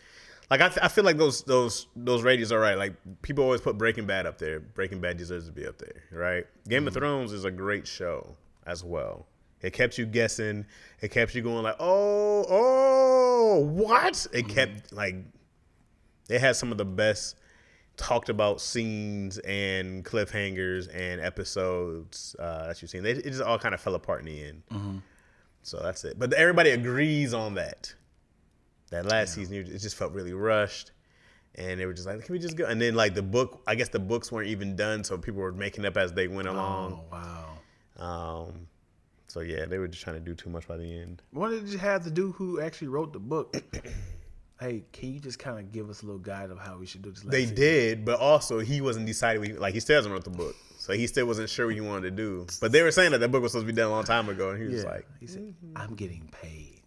like I feel like those ratings are right. Like people always put Breaking Bad up there. Breaking Bad deserves to be up there, right? Game of Thrones is a great show as well. It kept you guessing. It kept you going like, oh, what? It kept like, it had some of the best talked about scenes and cliffhangers and episodes that you've seen. It just all kind of fell apart in the end. Mm-hmm. So that's it. But everybody agrees on that. That last season, it just felt really rushed. And they were just like, can we just go? And then like the book, I guess the books weren't even done. So people were making up as they went along. Oh, wow. So yeah, they were just trying to do too much by the end. Why did you have the dude who actually wrote the book? Hey, can you just kind of give us a little guide of how we should do this? They did, but also he wasn't decided. He still hasn't wrote the book, so he still wasn't sure what he wanted to do. But they were saying that book was supposed to be done a long time ago, and he was like, he said, "I'm getting paid.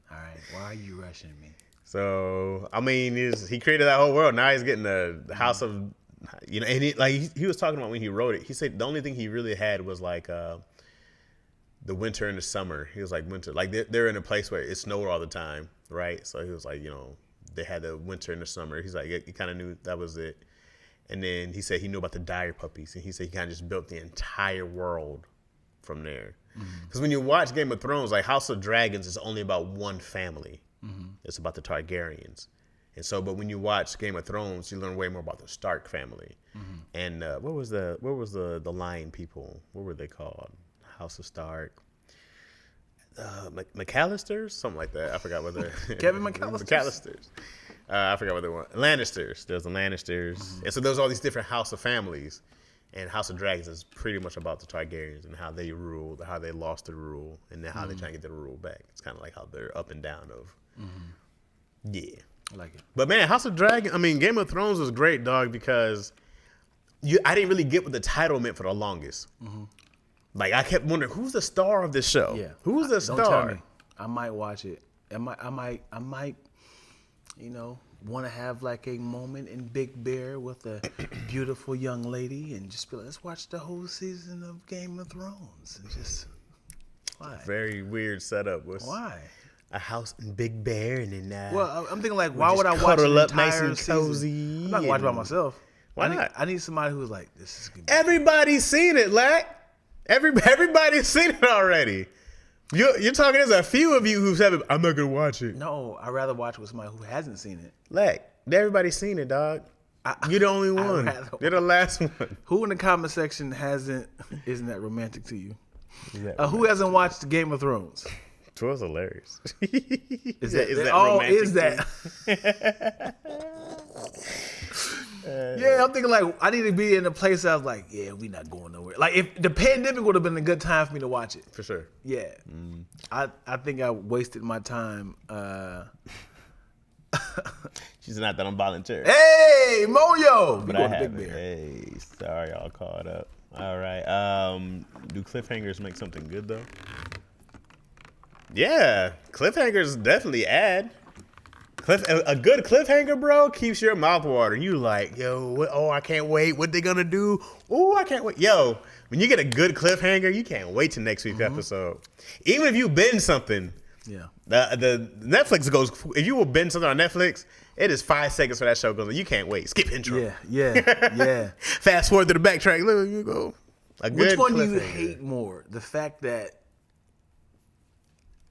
All right, why are you rushing me?" So I mean, he created that whole world. Now he's getting the house of, and he was talking about when he wrote it. He said the only thing he really had was like the winter and the summer. He was like winter, like they're in a place where it snowed all the time, right? So he was like, they had the winter and the summer. He's like, he kind of knew that was it. And then he said he knew about the dire puppies, and he said he kind of just built the entire world from there. Because when you watch Game of Thrones, like House of Dragons is only about one family. Mm-hmm. It's about the Targaryens. And so, but when you watch Game of Thrones, you learn way more about the Stark family. And what was the Lion people? What were they called? House of Stark. McAllisters, something like that. I forgot what they're. Kevin McAllister. McAllisters. I forgot what they were. Lannisters. There's the Lannisters, and so there's all these different House of families. And House of Dragons is pretty much about the Targaryens and how they ruled, how they lost the rule, and then how they try to get the rule back. It's kind of like how they're up and down of. Yeah. I like it. But man, Game of Thrones was great, dog, because I didn't really get what the title meant for the longest. Like I kept wondering, who's the star of this show? Yeah. Who's the star? Don't tell me. I might watch it. I might, want to have like a moment in Big Bear with a beautiful young lady and just be like, let's watch the whole season of Game of Thrones. And just, why? Very weird setup. Why? A house in Big Bear and then well, I'm thinking like, why would I watch an up entire nice and season? cozy? I'm not watching by myself. Why not? I need somebody who's like, this is good. Everybody's seen it, Lack. Everybody's seen it already. You're talking. There's a few of you who said, "I'm not gonna watch it." No, I'd rather watch with somebody who hasn't seen it. Lack. Everybody's seen it, dog. You're the only one. You're the last one. Who in the comment section isn't that romantic to you? Who hasn't watched Game of Thrones? It was hilarious. Is that romantic? Is that? Yeah, I'm thinking like I need to be in a place I was like, yeah, we not going nowhere. Like if the pandemic would have been a good time for me to watch it. For sure. Yeah. I think I wasted my time. She's not that I'm voluntary. Hey, Moyo! But I have it. Hey, sorry, y'all caught up. All right. Do cliffhangers make something good though? Yeah, cliffhangers definitely add. A good cliffhanger, bro, keeps your mouth watering. You like, yo, I can't wait. What they gonna do? Oh, I can't wait. Yo, when you get a good cliffhanger, you can't wait till next week's episode. Even if you binge something, yeah. The Netflix goes. If you will binge something on Netflix, it is 5 seconds for that show goes. You can't wait. Skip intro. Yeah. Fast forward to the backtrack. Look, you go. Which one do you hate more? The fact that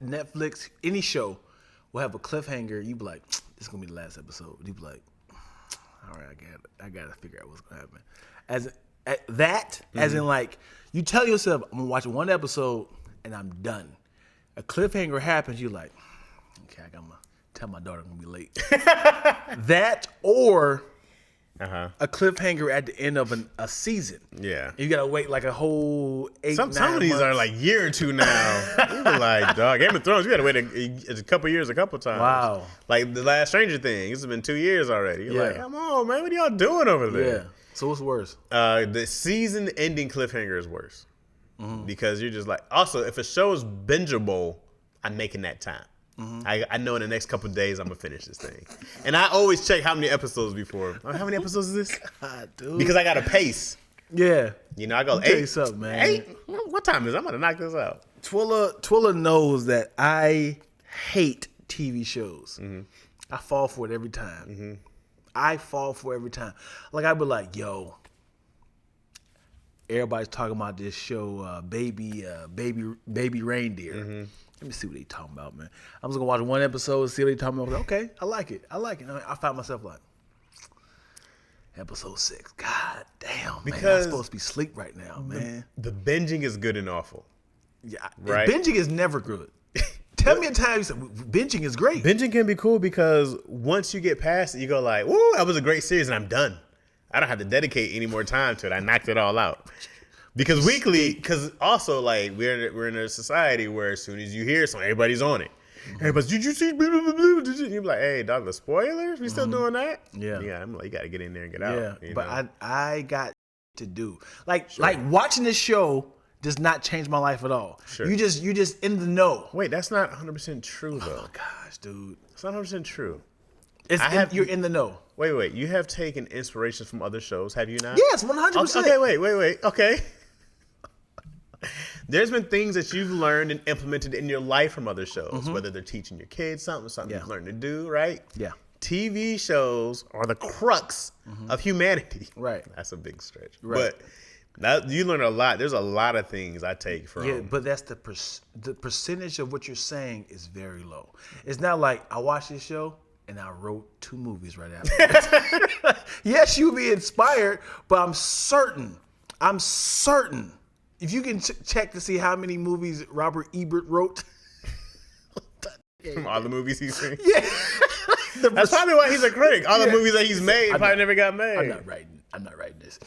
Netflix, any show, will have a cliffhanger. You be like, this is gonna be the last episode. You be like, all right, I gotta figure out what's gonna happen. As in like, you tell yourself, I'm gonna watch one episode and I'm done. A cliffhanger happens, you're like, okay, I gotta tell my daughter I'm gonna be late. That or a cliffhanger at the end of a season. Yeah. You gotta wait like a whole 8 Some of these are like year or two now. You be like, dog, Game of Thrones, you gotta wait a couple years a couple times. Wow. Like the last Stranger Things, it's been 2 years already. You're like, come on, man, what are y'all doing over there? Yeah. So what's worse? The season ending cliffhanger is worse. Because you're just like, also, if a show is bingeable, I'm making that time. I know in the next couple of days I'm gonna finish this thing, and I always check how many episodes before. How many episodes is this? God, dude. Because I got a pace. Yeah. I go 8. Tell you something, man. 8. What time is it? I'm gonna knock this out. Twilla knows that I hate TV shows. I fall for it every time. I fall for it every time. Like I be like, yo. Everybody's talking about this show, baby reindeer. Let me see what they talking about, man. I'm just gonna watch one episode, see what they talking about. Okay, I like it. I find myself like, episode 6. God damn, man. I'm supposed to be asleep right now, man. The binging is good and awful. Yeah, right? Binging is never good. Tell me a time you said binging is great. Binging can be cool because once you get past it, you go like, woo, that was a great series and I'm done. I don't have to dedicate any more time to it. I knocked it all out. Because also like we're in a society where as soon as you hear something, everybody's on it. Everybody's, did you see? You're like, hey, dog, the spoilers? We still doing that? Yeah. I'm like, you gotta get in there and get out. Yeah, but I got to do like watching this show does not change my life at all. Sure. You just in the know. Wait, that's not 100% true though. Oh gosh, dude, it's not 100% true. You're in the know. Wait. You have taken inspiration from other shows, have you not? Yes, 100%. Okay, wait. Okay. There's been things that you've learned and implemented in your life from other shows, whether they're teaching your kids something you've learned to do, right? Yeah. TV shows are the crux of humanity. Right. That's a big stretch. Right. But you learn a lot. There's a lot of things I take from. Yeah, but that's the percentage of what you're saying is very low. It's not like I watch this show and I wrote 2 movies right after that. Yes, you'll be inspired, but I'm certain, if you can check to see how many movies Robert Ebert wrote. From all the movies he's seen. Yeah. That's probably why he's a critic. All the movies that he's made probably never got made. I'm not writing this.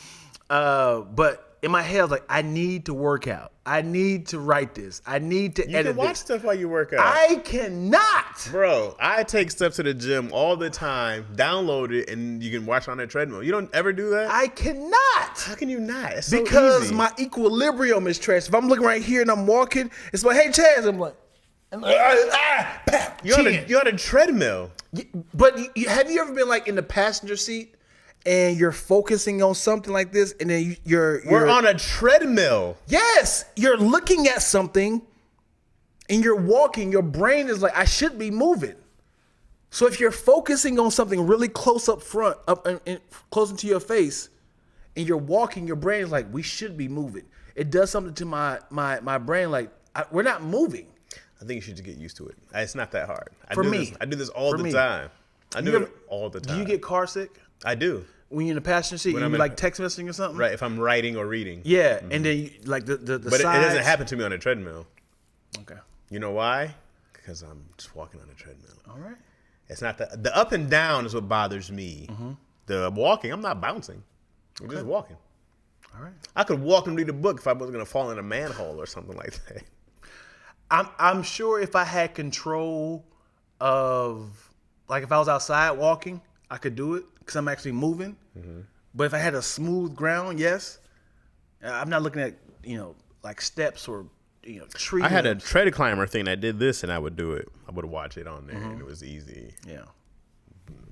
But in my head, I was like, I need to work out. I need to write this. I need to edit this. You can watch stuff while you work out. I cannot. Bro, I take stuff to the gym all the time, download it, and you can watch on that treadmill. You don't ever do that? I cannot. How can you not? It's so because easy. my equilibrium is trash. If I'm looking right here and I'm walking, it's like, hey, Chaz. I'm like you're on a treadmill. But have you ever been like in the passenger seat and you're focusing on something like this, and then We're on a treadmill. Yes, you're looking at something and you're walking. Your brain is like, I should be moving. So if you're focusing on something really close up front, and close into your face, and you're walking, your brain is like, we should be moving. It does something to my brain, like we're not moving. I think you should just get used to it. It's not that hard. I do this all For the me. time. I do it all the time. Do you get car sick? I do. When you're in the passenger seat, you like text messaging or something? Right, if I'm writing or reading. Yeah, and then you, like the But sides. it doesn't happen to me on a treadmill. Okay. You know why? Because I'm just walking on a treadmill. All right. It's not the up and down is what bothers me. Mm-hmm. The walking, I'm not bouncing. I'm just walking. All right. I could walk and read a book if I wasn't going to fall in a manhole or something like that. I'm sure if I had control of, like if I was outside walking, I could do it because I'm actually moving. Mm-hmm. But if I had a smooth ground, yes. I'm not looking at, like steps or, trees. I had a tread climber thing that did this, and I would do it. I would watch it on there, and it was easy. Yeah.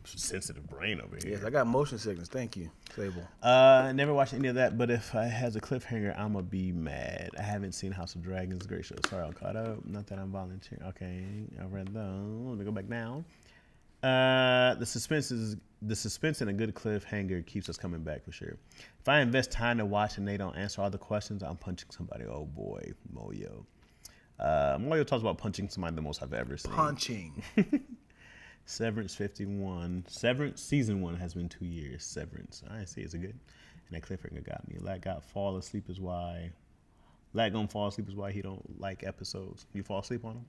Sensitive brain over here. Yes, I got motion sickness. Thank you, Sable. Never watched any of that, but if it has a cliffhanger, I'm going to be mad. I haven't seen House of Dragons. Great show. Sorry, I'm caught up. Not that I'm volunteering. Okay, I read those. Let me go back down. The suspense and a good cliffhanger keeps us coming back for sure. If I invest time to watch and they don't answer all the questions, I'm punching somebody. Oh boy, Moyo. Moyo talks about punching somebody the most I've ever seen. Punching. Severance 51. Severance season 1 has been 2 years. Severance. I see it's a good. And that cliffhanger got me. Lack gonna fall asleep is why he don't like episodes. You fall asleep on them?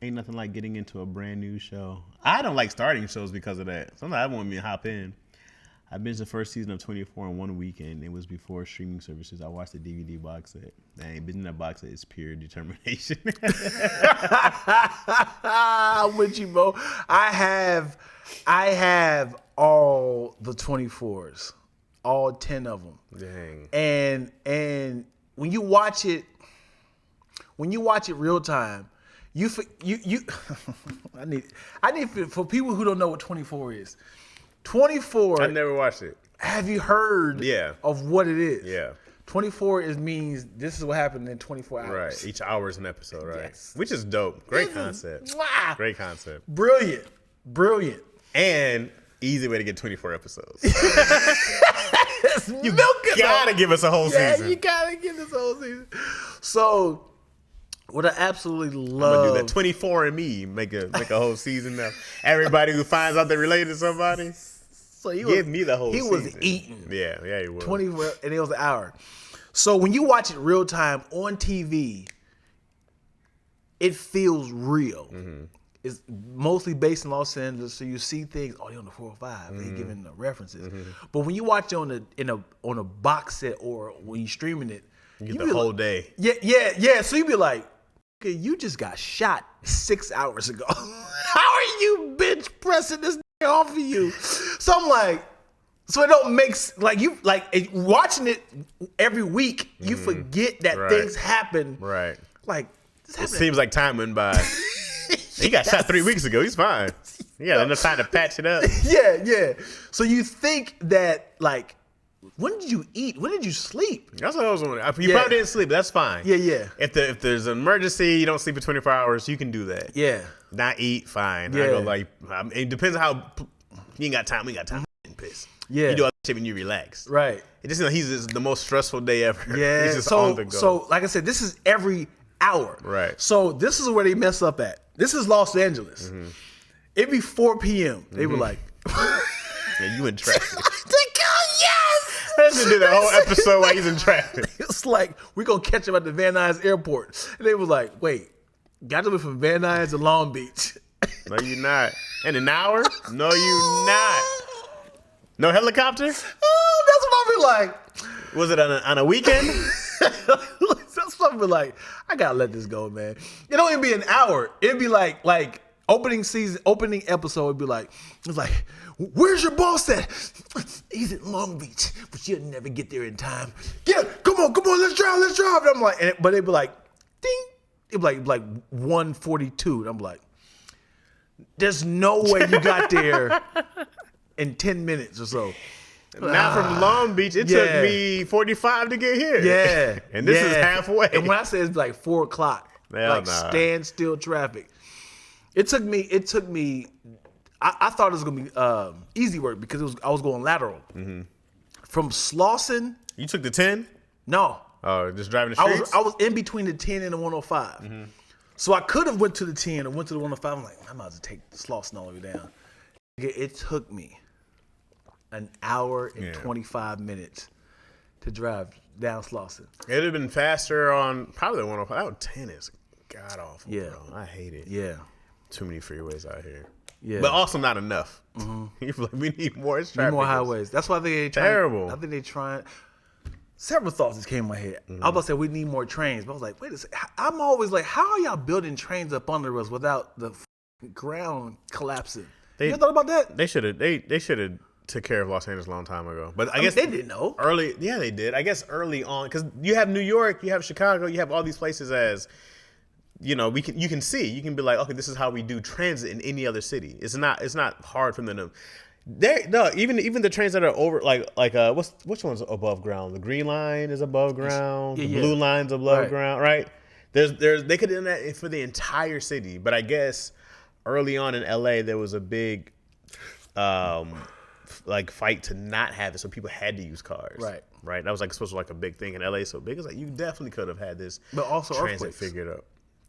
Ain't nothing like getting into a brand new show. I don't like starting shows because of that. Sometimes I want me to hop in. I binged the first season of 24 in one weekend. It was before streaming services. I watched the DVD box set. Dang, binging that box set is pure determination. I'm with you, Mo. I have all the 24s, all 10 of them. Dang. And when you watch it real time, you I need for people who don't know what 24 is. 24. I never watched it. Have you heard of what it is? Yeah. 24 means this is what happened in 24 hours. Right. Each hour is an episode, right? Yes. Which is dope. Great concept. Great concept. Brilliant. And easy way to get 24 episodes. You gotta give us a whole season. Yeah, you gotta give us a whole season. So, what I absolutely love. I'm gonna do that 24 and me. Make a whole season now. Everybody who finds out they're related to somebody. So give me the whole season. He was eating. Yeah, he was. 24, and it was an hour. So when you watch it real time on TV, it feels real. Mm-hmm. It's mostly based in Los Angeles, so you see things. Oh, they're on the 405. Mm-hmm. They're giving the references. Mm-hmm. But when you watch it on a box set or when you're streaming it, you get the whole day. Yeah. So you be like, okay, you just got shot 6 hours ago. How are you bench pressing this off of you? So I'm like, so it don't make you watching it every week. You forget that things happen. Right. Like it seems like time went by. He got shot 3 weeks ago. He's fine. Yeah, enough time to patch it up. Yeah. So you think that when did you eat? When did you sleep? That's what I was wondering. You probably didn't sleep, but that's fine. Yeah. If there's an emergency, you don't sleep for 24 hours, you can do that. Yeah. Not eat, fine. Yeah. It depends on how you ain't got time. We got time. Piss. Yeah. You do all that shit when you relax. Right. It just he's just the most stressful day ever. Yeah. He's just on the go. So like I said, this is every hour. Right. So this is where they mess up at. This is Los Angeles. Mm-hmm. It'd be 4 p.m. They were like, Yeah, you in traffic. yes! Let's just do the whole episode while he's in traffic. It's like, we're going to catch him at the Van Nuys airport. And they was like, wait, got to be from Van Nuys to Long Beach. No, you not. In an hour? No, you not. No helicopter? Oh, that's what I be like. Was it on a weekend? That's what I be like. I got to let this go, man. It don't even be an hour. It'd be like opening episode would be like, it's like, where's your boss at? He's in Long Beach, but you'll never get there in time. Yeah, come on, let's drive. And I'm like, but it'd be like, ding. It'd be like 1:42. And I'm like, there's no way you got there in 10 minutes or so. Not from Long Beach. It took me 45 to get here. Yeah. And this is halfway. And when I say it's like 4 o'clock, standstill traffic. It took me. I thought it was gonna be easy work because I was going lateral from Slauson. You took the 10? No. Oh, just driving the streets? I was in between the 10 and the 105. So I could have went to the 10 or went to the 105. I'm like, I might as well take the Slauson all the way down. It took me an hour and 25 minutes to drive down Slauson. It would have been faster on probably the 105. That 10 is god awful. Yeah. Bro. I hate it. Yeah. Too many freeways out here. Yeah. But also not enough. We need more traffic. More highways. That's why they trying. Terrible. I think they trying. Several thoughts just came in my head. I was about to say we need more trains, but I was like, wait a second. I'm always like, how are y'all building trains up under us without the ground collapsing? You ever thought about that? They should have took care of Los Angeles a long time ago. But I guess they didn't know. Early, yeah, they did. I guess early on, because you have New York, you have Chicago, you have all these places as, you know, you can see. You can be like, okay, this is how we do transit in any other city. It's not hard for them to. Even the trains that are over which one's above ground? The green line is above ground. The blue line's above ground, right? They could have done that for the entire city, but I guess early on in LA there was a big fight to not have it, so people had to use cars. Right. That was supposed to be a big thing in LA. So big, it was you definitely could have had this, but also transit earthquakes. figured out.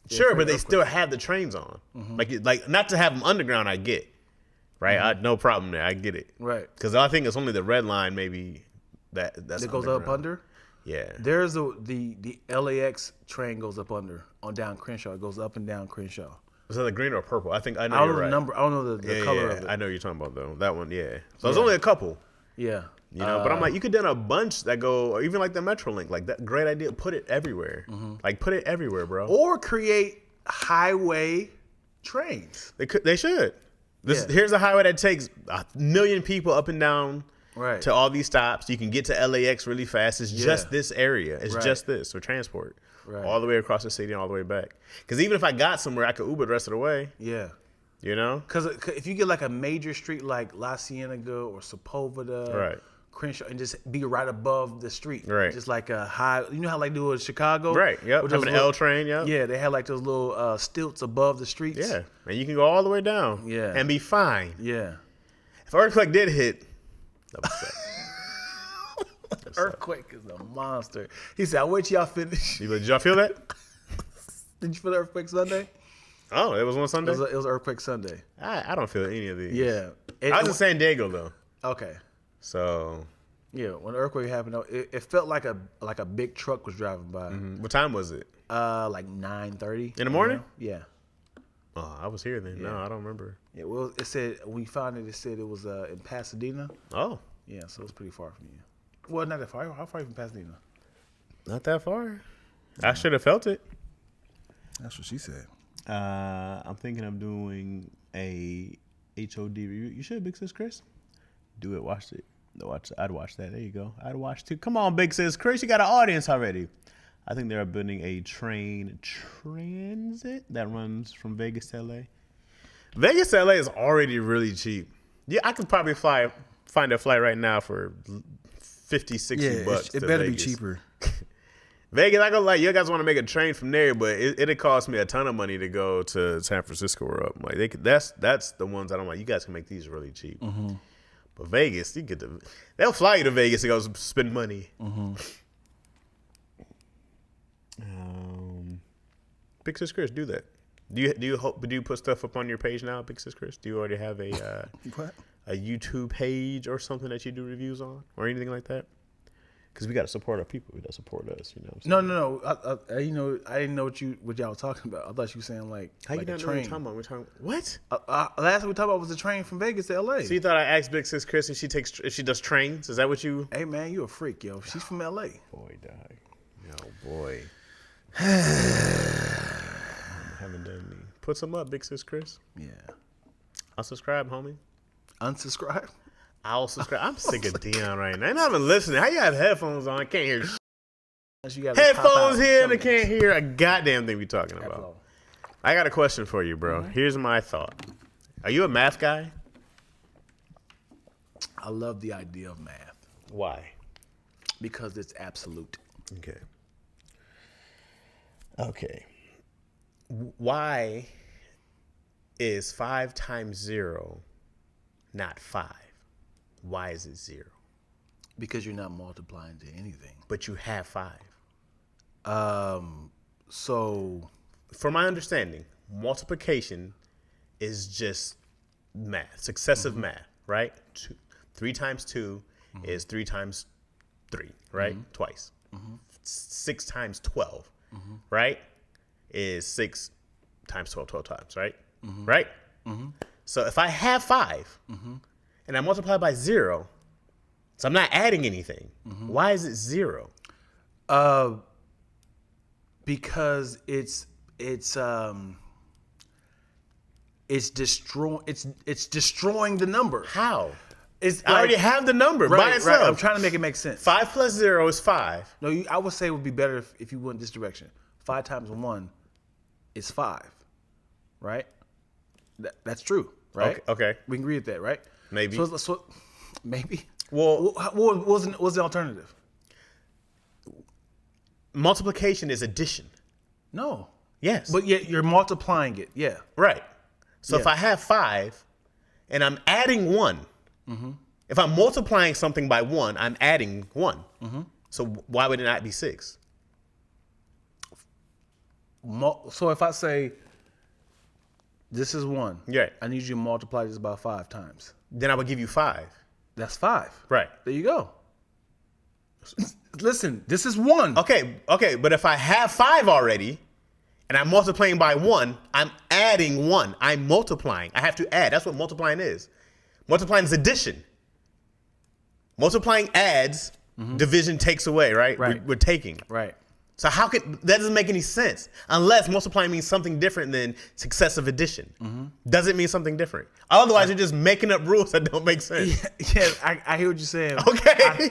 Sure, but they still have the trains on. Like not to have them underground, I get. Right, no problem there. I get it. Right, because I think it's only the red line, maybe that goes up under. Yeah, there's the LAX train goes up under on down Crenshaw. It goes up and down Crenshaw. Is that the green or purple? I know. I don't know the number. I don't know the color of it. I know what you're talking about though. That one, yeah. So there's only a couple. Yeah, but I'm like, you could done a bunch that go, or even like the Metrolink, like that. Great idea. Put it everywhere. Like put it everywhere, bro. Or create highway trains. They should. Here's a highway that takes 1 million people up and down to all these stops. You can get to LAX really fast. It's just this area. It's just this for transport. All the way across the city and all the way back. Because even if I got somewhere, I could Uber the rest of the way. Yeah. You know? Because if you get like a major street like La Cienega or Sepulveda, Crenshaw, and just be right above the street. Right. Just like a high, you know how like do in Chicago? Right, yep. Have an L train, yep. Yeah, they had like those little stilts above the streets. Yeah, and you can go all the way down. Yeah. And be fine. Yeah. If an earthquake did hit, that would suck. Earthquake is a monster. He said, I'll wait till y'all finish. Did y'all feel that? Did you feel the earthquake Sunday? Oh, it was on Sunday? It was earthquake Sunday. I don't feel any of these. Yeah. I was in San Diego, though. Okay. So. Yeah, when the earthquake happened, it felt like a big truck was driving by. What time was it? Like 9:30 in the morning. Yeah. Oh, I was here then. Yeah. No, I don't remember. Yeah, well, it said we found it. It said it was in Pasadena. Oh. Yeah, so it's pretty far from you. Well, not that far. How far are you from Pasadena? Not that far. I should have felt it. That's what she said. I'm thinking of doing a HOD review. You should, Big Sis Chris. Do it. Watch it. I'd watch that. There you go. I'd watch too. Come on, Big Sis Chris. You got an audience already. I think they're building a train transit that runs from Vegas to LA. Vegas to LA is already really cheap. Yeah, I could probably find a flight right now for $50-$60 bucks. It better be cheaper. Vegas, I go like, you guys want to make a train from there, but it'd cost me a ton of money to go to San Francisco or up. Like that's the ones that I'm like, you guys can make these really cheap. But Vegas, they'll fly you to Vegas to go spend money. Big Sis Chris, do that. Do you put stuff up on your page now, Big Sis Chris? Do you already have a What? a YouTube page or something that you do reviews on or anything like that? Because we got to support our people. We got to support us. You know what I'm saying? No. I I didn't know what y'all were talking about. I thought you were saying like How like you not know what we're talking about? We're talking what? last time we talked about was the train from Vegas to LA. So you thought I asked Big Sis Chris if she does trains? Is that what you? Hey man, you a freak, yo. She's from LA. Boy, dog. No, boy. Haven't done me. Put some up, Big Sis Chris. Yeah. Unsubscribe, homie. Unsubscribe? I'll subscribe. I'm sick of Dion right now. I'm not even listening. How you have headphones on? I can't hear You gotta pop headphones out. here and I Something. can't hear a goddamn thing we talking That's about. all. I got a question for you, bro. Here's my thought. Are you a math guy? I love the idea of math Why? because it's absolute. Okay. Okay. Why is 5 times 0 not 5? Why is it 0? Because you're not multiplying to anything. But you have 5. So From my understanding, multiplication is just math, successive math, right? 3 times 2 is 3 times 3, right? Twice. 6 times 12, right? Is 6 times 12, 12 times, right? Right? So if I have 5 and I multiply by 0, so I'm not adding anything. Why is it 0? because it's destroying the number. How? It's I already have the number by right, itself. right. I'm trying to make it make sense. 5 plus 0 is 5. No, I would say it would be better if you went this direction. 5 times 1 is 5, right? That's true, right? Okay. We can agree with that, right? Maybe. So maybe. Well, what was the alternative? multiplication is addition. No. Yes. But yet you're multiplying it. Yeah. Right. So Yeah. if I have 5 and I'm adding 1, if I'm multiplying something by 1, I'm adding 1. So why would it not be 6? So if I say this is 1, Yeah. I need you to multiply this by 5 times. Then I would give you 5. That's 5. Right. There you go. Listen, this is 1. Okay. But if I have 5 already and I'm multiplying by 1, I'm adding 1. I'm multiplying. I have to add. That's what multiplying is. Multiplying is addition. Multiplying adds, division takes away, right? Right. We're taking. Right. So how could that doesn't make any sense unless multiplying means something different than successive addition. Does it mean something different? Otherwise, you're just making up rules that don't make sense. Yeah, I hear what you're saying. Okay.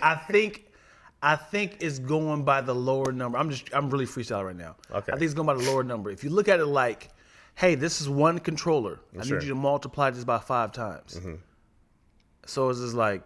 I think it's going by the lower number. I'm really freestyle right now. Okay. I think it's going by the lower number. If you look at it like, hey, this is 1 controller. I Sure. need you to multiply this by 5 times. So it's just like,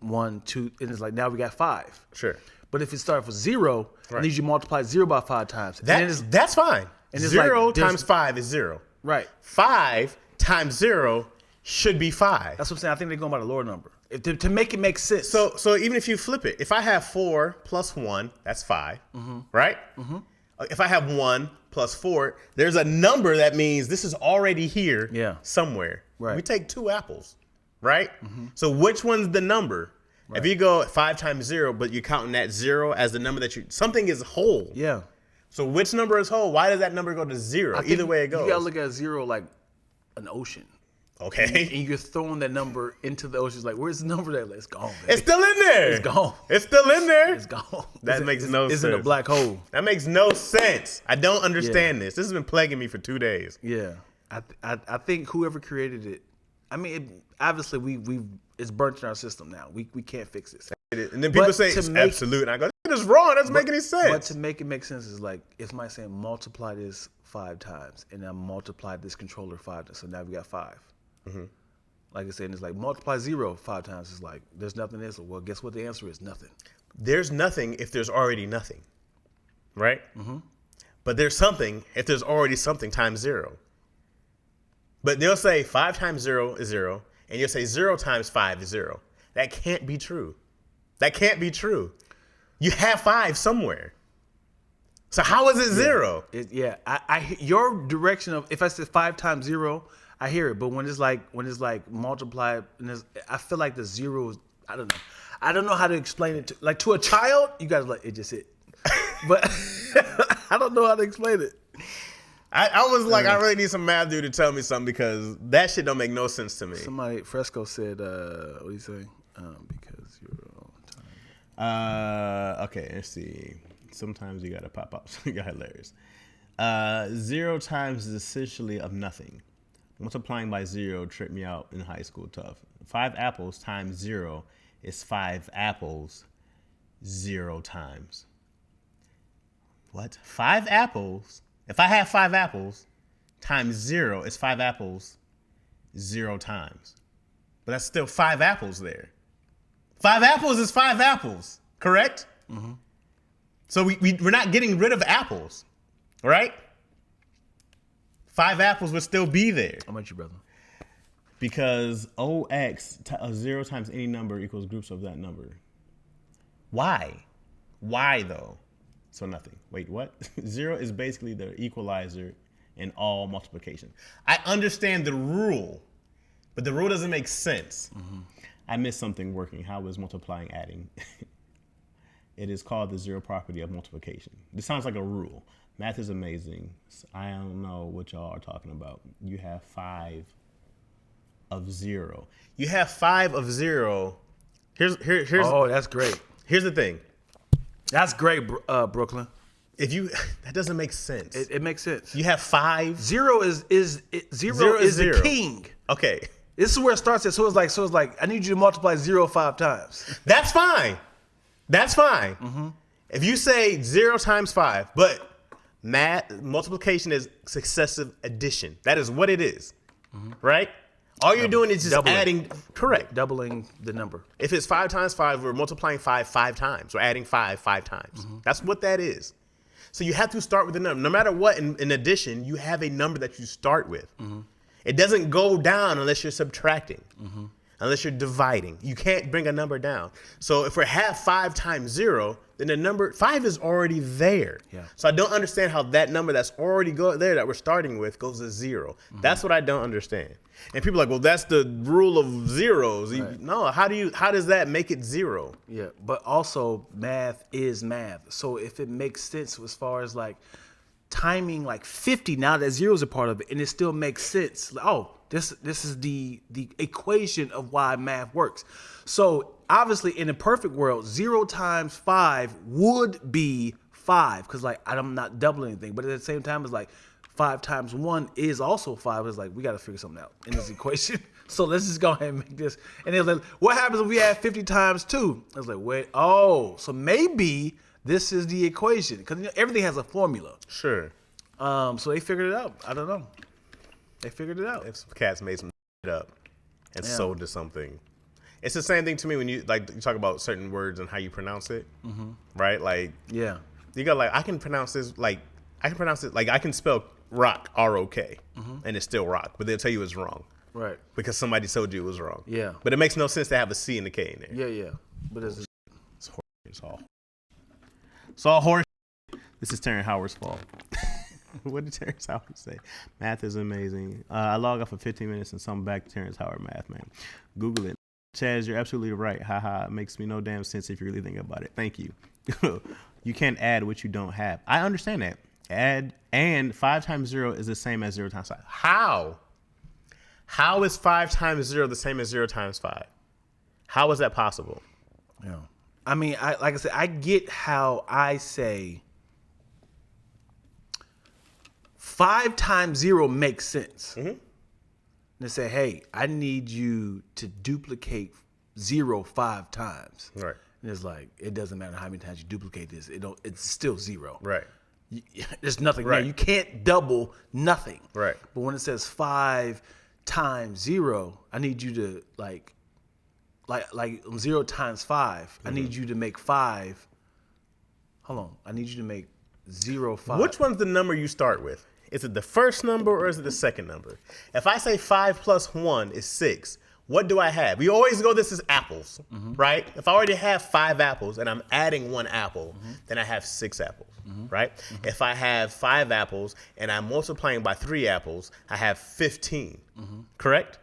1, 2, and it's like now we got 5. Sure. But if it starts with 0, I need you to multiply 0 by 5 times. And then That's fine. and it's 0 like, there's- times 5 is 0. right. 5 times 0 should be 5. That's what I'm saying. I think they're going by the lower number. To make it make sense. So even if you flip it, if I have 4 plus 1, that's 5, right? If I have 1 plus 4, there's a number that means this is already here somewhere. Right. We take 2 apples, right? So which one's the number? If you go 5 times 0, but you're counting that 0 as the number that something is whole. Yeah. So which number is whole? Why does that number go to 0? Either way it goes. You gotta look at 0 like an ocean. Okay. And you're throwing that number into the ocean. It's like, where's the number that? It's gone, baby. It's still in there. It's gone. It's still in there. It's gone. That makes no It's in a sense. black hole. That makes no sense. I don't understand this. This has been plaguing me for 2 days. Yeah. I think whoever created it, I mean, obviously it's burnt in our system now. We can't fix this. And then people But say to it's make- absolute. And I go, it's wrong. It doesn't make any sense. But to make it make sense is like, if somebody's saying multiply this 5 times, and then multiply this controller 5 times, so now we got 5. Like I said, it's like multiply 0 5 times. It's like, there's nothing there. So, well, guess what the answer is? Nothing. There's nothing if there's already nothing, right? But there's something if there's already something times 0. But they'll say 5 times 0 is 0, and you'll say 0 times 5 is 0. That can't be true. That can't be true. You have 5 somewhere. So how is it 0? I your direction of if I said 5 times 0, I hear it. But when it's like multiplied, and I feel like the 0 is, I don't know. I don't know how to explain it to a child. You guys it just hit, but I don't know how to explain it. I was like, I really need some math dude to tell me something because that shit don't make no sense to me. Somebody, Fresco said, what do you say? Because you're on time. Okay, let's see. Sometimes you gotta pop up. You got hilarious. 0 times is essentially of nothing. Multiplying by 0 tripped me out in high school. Tough. 5 apples times 0 is 5 apples 0 times. What? 5 apples? If I have 5 apples times 0 is 5 apples 0 times. But that's still 5 apples there. 5 apples is 5 apples, correct? Mm-hmm. So we're not getting rid of apples, right? 5 apples would still be there. How much you, brother? Because 0 times any number equals groups of that number. Why? Why though? So nothing. Wait, what? 0 is basically the equalizer in all multiplication. I understand the rule, but the rule doesn't make sense. Mm-hmm. I missed something working. How is multiplying adding? It is called the 0 property of multiplication. This sounds like a rule. Math is amazing. I don't know what y'all are talking about. You have 5 of 0. You have 5 of 0. Here's Oh, that's great. Here's the thing. That's great, Brooklyn. That doesn't make sense. It makes sense. You have 5. 0 is the king. Okay. This is where it starts at. So it's like I need you to multiply 0 5 times. That's fine. That's fine. Mm-hmm. If you say 0 times 5, but multiplication is successive addition. That is what it is. Mm-hmm. Right? All you're doing is just adding. Correct. Doubling the number. If it's 5 times 5, we're multiplying 5 times. We're adding 5 times. Mm-hmm. That's what that is. So you have to start with a number. No matter what, in addition, you have a number that you start with. Mm-hmm. It doesn't go down unless you're subtracting, mm-hmm. unless you're dividing. You can't bring a number down. So if we have 5 times 0, then the number 5 is already there. Yeah. So I don't understand how that number that's already there that we're starting with goes to 0. Mm-hmm. That's what I don't understand. And people are like, well, that's the rule of zeros. Right. No, how does that make it 0? Yeah, but also math is math. So if it makes sense as far as like timing like 50 now that 0 is a part of it, and it still makes sense. Like, oh, this is the equation of why math works. So obviously in a perfect world, 0 times 5 would be 5 because like I'm not doubling anything. But at the same time, it's like 5 times 1 is also 5. It's like we got to figure something out in this equation. So let's just go ahead and make this. And it's like, what happens if we add 50 times 2? I was like, wait, so maybe this is the equation because everything has a formula. Sure. So they figured it out. I don't know. They figured it out. If some cats made some shit up and sold to something. It's the same thing to me when you talk about certain words and how you pronounce it, mm-hmm. right? Like, yeah, you got like I can pronounce it like I can spell rock R-O-K, mm-hmm. and it's still rock, but they'll tell you it's wrong, right? Because somebody told you it was wrong. Yeah, but it makes no sense to have a C and a K in there. Yeah, but it's all horse. This is Terrence Howard's fault. What did Terrence Howard say? Math is amazing. I log off for 15 minutes and some back to Terrence Howard math, man. Google it. Chaz, you're absolutely right. Haha, it makes me no damn sense if you really think about it. Thank you. You can't add what you don't have. I understand that. Add and 5 times 0 is the same as 0 times 5. How? How is 5 times 0 the same as 0 times 5? How is that possible? Yeah. I mean, like I said, I get how I say 5 times 0 makes sense. Mm-hmm. They say, hey, I need you to duplicate 0 5 times. Right. And it's like, it doesn't matter how many times you duplicate this. It's still 0. Right. There's nothing there. You can't double nothing. Right. But when it says 5 times 0, I need you to like 0 times 5. Mm-hmm. I need you to make 5. Hold on. I need you to make 0 5. Which one's the number you start with? Is it the first number or is it the second number? If I say 5 plus 1 is 6, What do I have? We always go, this is apples, right? If I already have 5 apples and I'm adding 1 apple, then I have 6 apples, right? If I have 5 apples and I'm multiplying by 3 apples, I have 15, correct?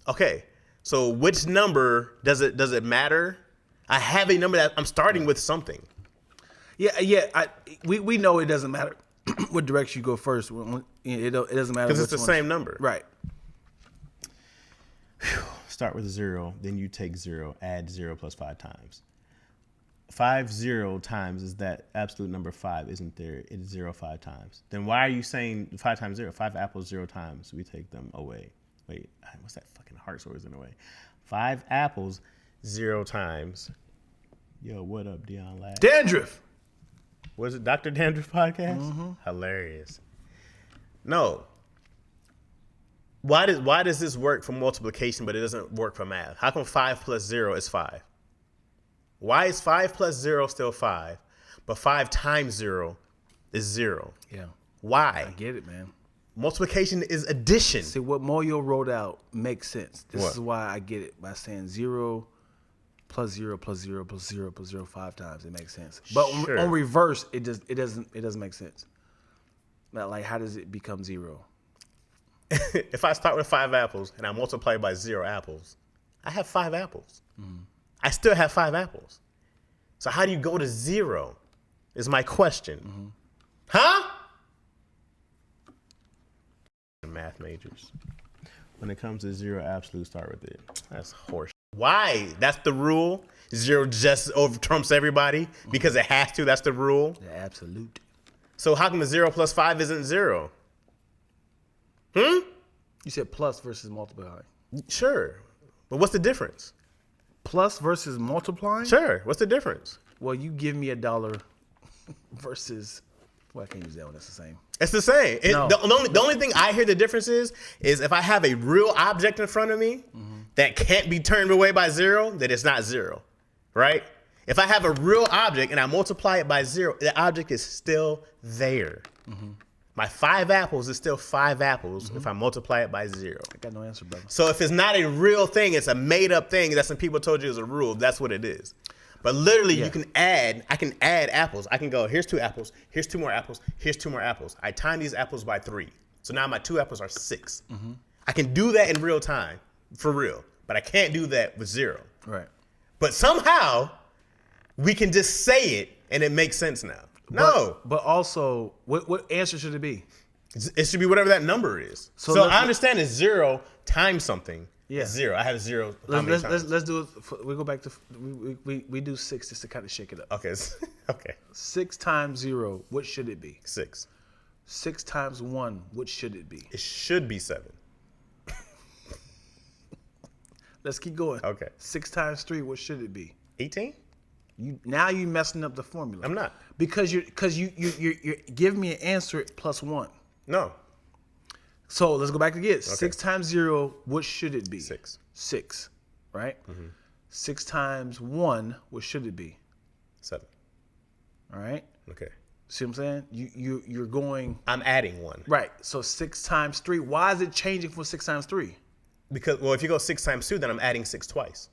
Okay, so which number does it matter? I have a number that I'm starting with something. Yeah. We know it doesn't matter what direction you go first. It doesn't matter Because it's the same number. Right. Start with 0, then you take 0, add 0 plus 5 times. 5 0 times is that absolute number 5, isn't there? It's 0 5 times. Then why are you saying 5 times 0? 5 apples 0 times. We take them away. Wait, what's that fucking heart always in the way? 5 apples 0 times. Yo, what up, Dion Ladd? Dandruff. Was it Dr. Dandruff podcast? Hilarious. No. Why does this work for multiplication, but it doesn't work for math? How come 5 plus 0 is 5? Why is 5 plus 0 still 5, but 5 times 0 is 0? Yeah. Why? I get it, man. Multiplication is addition. See, what Moyo wrote out makes sense. This What? is why I get it. By saying 0 plus 0 plus 0 plus 0 plus 0 5 times, it makes sense. But Sure. on reverse, it doesn't make sense. Like, how does it become 0? If I start with 5 apples and I multiply by 0 apples, I have 5 apples. I still have 5 apples. So how do you go to 0 is my question. Huh? Math majors. When it comes to 0 absolute, start with it. That's horse. Why? That's the rule. 0 just over trumps everybody because it has to. That's the rule. The absolute. So how come the 0 plus 5 isn't 0? You said plus versus multiplying. Sure. But what's the difference? Plus versus multiplying? Sure. What's the difference? Well, you give me $1 versus. Well, I can't use that one. That's the same. It's the same. No. The only thing I hear the difference is if I have a real object in front of me that can't be turned away by 0, then it's not 0, right? If I have a real object and I multiply it by 0, the object is still there. My 5 apples is still 5 apples if I multiply it by 0. I got no answer, brother. So if it's not a real thing, it's a made up thing that some people told you is a rule. That's what it is. But literally, I can add apples. I can go, here's 2 apples, here's 2 more apples, here's 2 more apples. I time these apples by 3. So now my 2 apples are 6. I can do that in real time, for real. But I can't do that with 0. Right. But somehow, we can just say it, and it makes sense now. No. But also, what answer should it be? It should be whatever that number is. So I understand it's 0 times something. Yeah. It's 0. I have 0. Let's do it. We go back to we do 6 just to kind of shake it up. Okay. Okay. 6 times 0. What should it be? 6. 6 times 1. What should it be? It should be 7. Let's keep going. Okay. 6 times 3. What should it be? 18? Now you messing up the formula. I'm not. Because you're giving me an answer plus 1. No. So let's go back again. 6 times 0. What should it be? 6. 6. Right. 6 times 1. What should it be? 7. All right. Okay. See what I'm saying? You're going. I'm adding 1. Right. So 6 times 3. Why is it changing from 6 times 3? Because, well, if you go 6 times 2, then I'm adding 6 twice.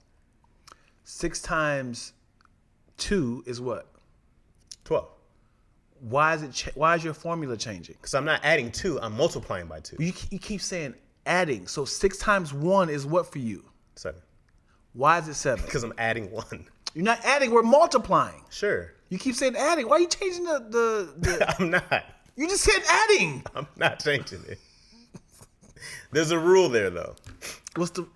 6 times 2 is what? 12. Why is your formula changing? Because I'm not adding 2, I'm multiplying by 2. You keep saying adding. So 6 times 1 is what for you? 7. Why is it 7? Because I'm adding 1. You're not adding. We're multiplying. Sure. You keep saying adding. Why are you changing the I'm not. You just said adding. I'm not changing it. There's a rule there, though. What's the?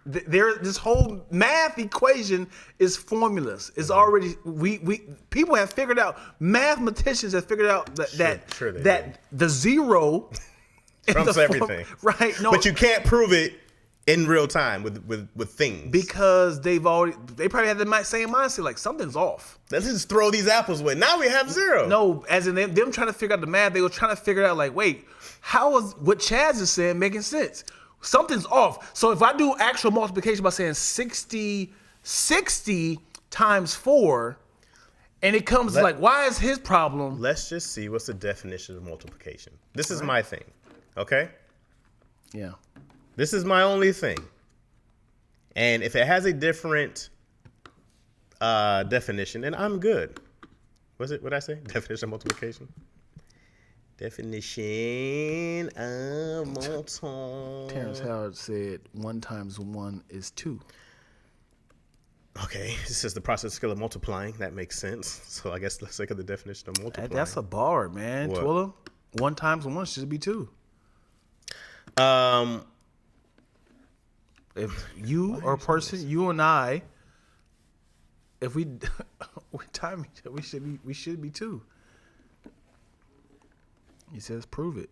This whole math equation is formulas. It's already people have figured out. Mathematicians have figured out that the 0 trumps everything. Right? No, but you can't prove it in real time with things because they probably had the same mindset. Like something's off. Let's just throw these apples away. Now we have 0. No, as in them trying to figure out the math. They were trying to figure out like, wait, how is what Chaz is saying making sense? Something's off. So if I do actual multiplication by saying 60 times 4, and it comes like, why is his problem? Let's just see what's the definition of multiplication. This is my thing, okay? Yeah. This is my only thing. And if it has a different definition, then I'm good. What did I say? Definition of multiplication? Definition of multiplication. Terrence Howard said 1 times 1 is 2. Okay, this is the process skill of multiplying. That makes sense. So I guess let's look at the definition of multiplying. That's a bar, man. What? Twilla, 1 times 1 should be 2. If you or a person, you and I, if we time each other, we should be 2. He says, prove it.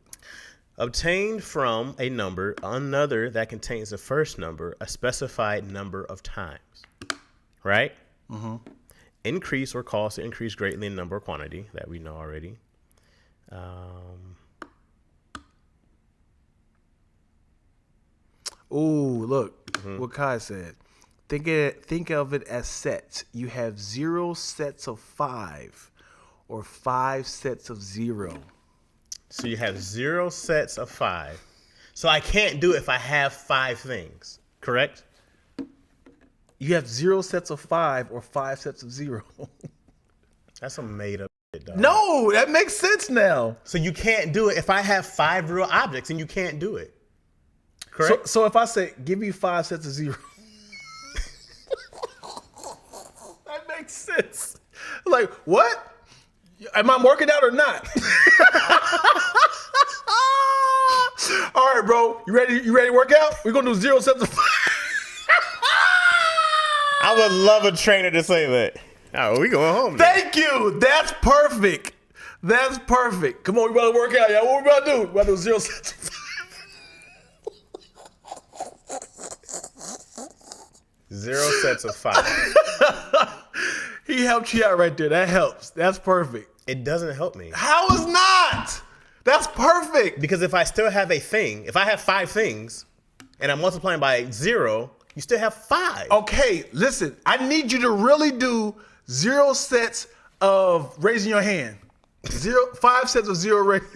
Obtained from a number, another that contains the first number, a specified number of times. Right? Mm-hmm. Increase or cause to increase greatly in number or quantity. That we know already. Ooh, look what Kai said. Think of it as sets. You have 0 sets of 5 or 5 sets of 0. So you have 0 sets of 5. So I can't do it if I have 5 things, correct? You have 0 sets of 5 or 5 sets of 0. That's a made up shit, dog. No, that makes sense now. So you can't do it if I have 5 real objects and you can't do it. Correct? So if I say, give me 5 sets of 0. That makes sense. Like, what? Am I working out or not? All right, bro. You ready to work out? We're going to do 0 sets of 5. I would love a trainer to say that. Oh, we going home now. Thank you. That's perfect. That's perfect. Come on, we about to work out, y'all. What we about to do? We about to do 0 sets of 5. 0 sets of 5. He helped you out right there. That helps. That's perfect. It doesn't help me. How is not? That's perfect. Because if I still have a thing, if I have 5 things and I'm multiplying by 0, you still have 5. Okay, listen. I need you to really do 0 sets of raising your hand. 5 sets of 0 raising.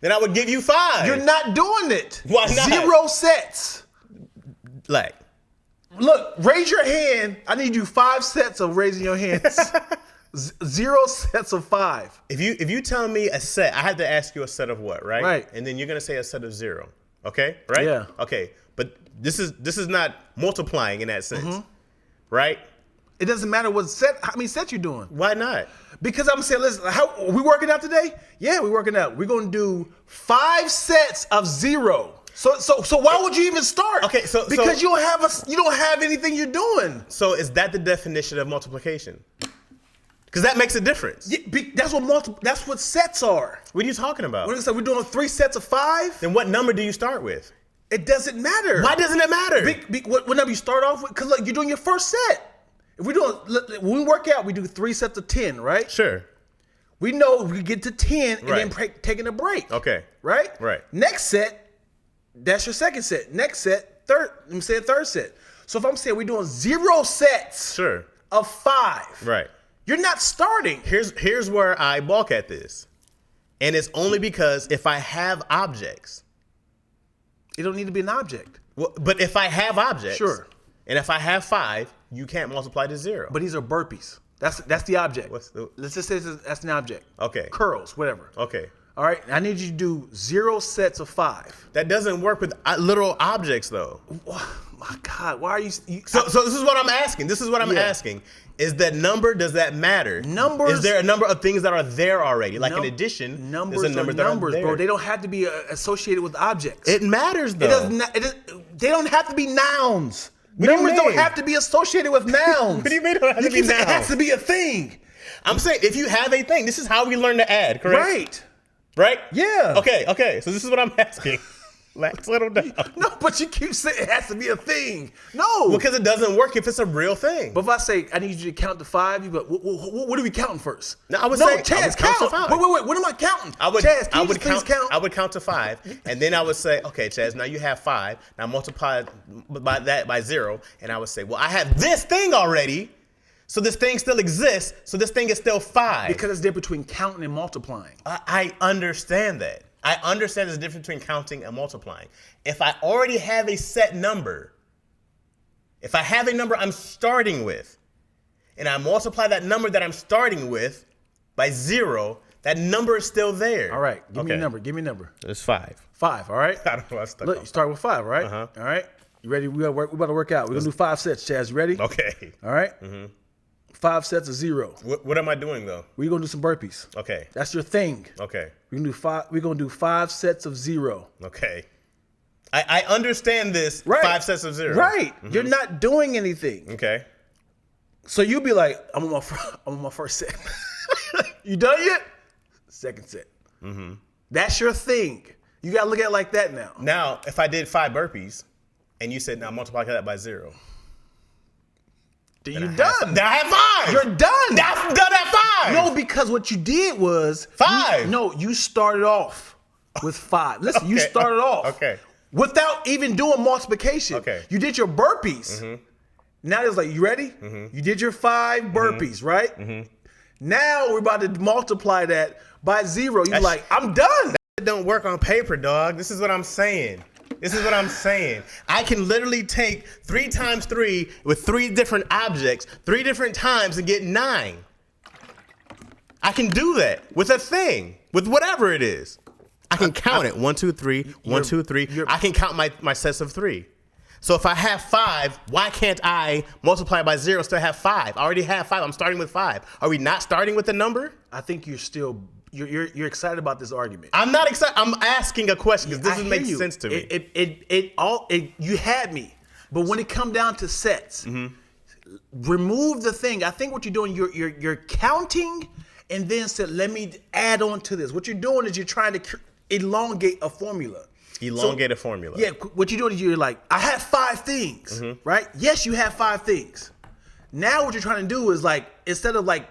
Then I would give you 5. You're not doing it. Why not? 0 sets. Like, look, raise your hand. I need you 5 sets of raising your hands. 0 sets of 5. if you tell me a set, I had to ask you a set of what, right? Right. And then you're gonna say a set of 0. Okay? Right? Yeah. Okay. But this is not multiplying in that sense. Right? It doesn't matter what set, how many sets you're doing. Why not? Because I'm saying, listen, how we working out today? Yeah, we working out. We're gonna do 5 sets of 0. So why would you even start? Okay, so because you don't have anything you're doing. So is that the definition of multiplication? Because that makes a difference. Yeah, that's what sets are. What are you talking about? What is that? We're doing 3 sets of 5. Then what number do you start with? It doesn't matter. Why doesn't it matter? What number you start off with? Because look, you're doing your first set. If when we work out, we do 3 sets of 10, right? Sure. We know we get to 10 and Right. then taking a break. Okay. Right? Right. Next set, that's your second set. Next set, I'm saying third set. So if I'm saying we're doing 0 sets Sure. of 5, Right. you're not starting. Here's where I balk at this. And it's only because if I have objects. It don't need to be an object. Well, but if I have objects. Sure. And if I have 5, you can't multiply to 0. But these are burpees. That's the object. Let's just say that's an object. Okay. Curls, whatever. Okay. All right. I need you to do 0 sets of 5. That doesn't work with literal objects, though. Oh, my God. Why are you? So this is what I'm asking. This is what I'm asking. Is that number, does that matter? Numbers. Is there a number of things that are there already? Like in addition, numbers there's a number are that numbers, are there. bro. They don't have to be associated with objects. It matters, though. It does not. They don't have to be nouns. What do you Numbers don't mean? have to be associated with nouns. What do you mean it don't have to be It has nouns? to be a thing. I'm saying if you have a thing, this is how we learn to add, correct? Right. Right? Yeah. Okay. So this is what I'm asking. Let's settle down. No, but you keep saying it has to be a thing. No. Because it doesn't work if it's a real thing. But if I say I need you to count to 5, you go, what are we counting first? No, I would say Chaz, count to 5. Wait. What am I counting? Chaz, can you please count? I would count to 5, and then I would say, okay, Chaz, now you have 5. Now multiply by 0, and I would say, well, I have this thing already, so this thing still exists, so this thing is still 5. Because it's different between counting and multiplying. I understand that. I understand there's a difference between counting and multiplying. If I already have a set number, If I have a number I'm starting with, and I multiply that number that I'm starting with by 0, that number is still there. All right. Give me a number. Give me a number. It's 5. 5. All right. I don't know. I stuck Look, on you start with 5. All right. Uh-huh. All right. You ready? We about to work out. We're gonna do 5 sets. Chaz, you ready? Okay. All right. 5 sets of 0. What am I doing though? We're gonna do some burpees. Okay. That's your thing. Okay. We're gonna do 5 sets of 0. Okay. I understand this. Right. 5 sets of 0. Right. You're not doing anything. Okay. So you'll be like, I'm on my first set. You done yet? Second set. That's your thing. You gotta look at it like that now. Now, if I did 5 burpees, and you said now multiply that by 0, Then you're done. then I have 5. You're done. I'm done at 5. No, because what you did was 5. You started off with 5. Listen, you Okay. started off Okay. without even doing multiplication. Okay. You did your burpees. Now it's like, you ready? You did your 5 burpees, right? Now we're about to multiply that by 0. You're like, I'm done. It don't work on paper, dog. This is what I'm saying. I can literally take 3 times 3 with 3 different objects 3 different times and get 9. I can do that with a thing, with whatever it is. I can count it. 1, 2, 3, 1, 2, 3. I can count my sets of 3. So if I have 5, why can't I multiply by 0 and still have 5? I already have 5. I'm starting with 5. Are we not starting with the number? I think you're excited about this argument. I'm not excited. I'm asking a question because this doesn't make sense to me. You had me, but when it come down to sets, remove the thing. I think what you're doing, you're counting, and then said, let me add on to this. What you're doing is you're trying to elongate a formula. Elongate a formula. Yeah, what you're doing is you're like, I have 5 things, right? Yes, you have 5 things. Now what you're trying to do is like, instead of like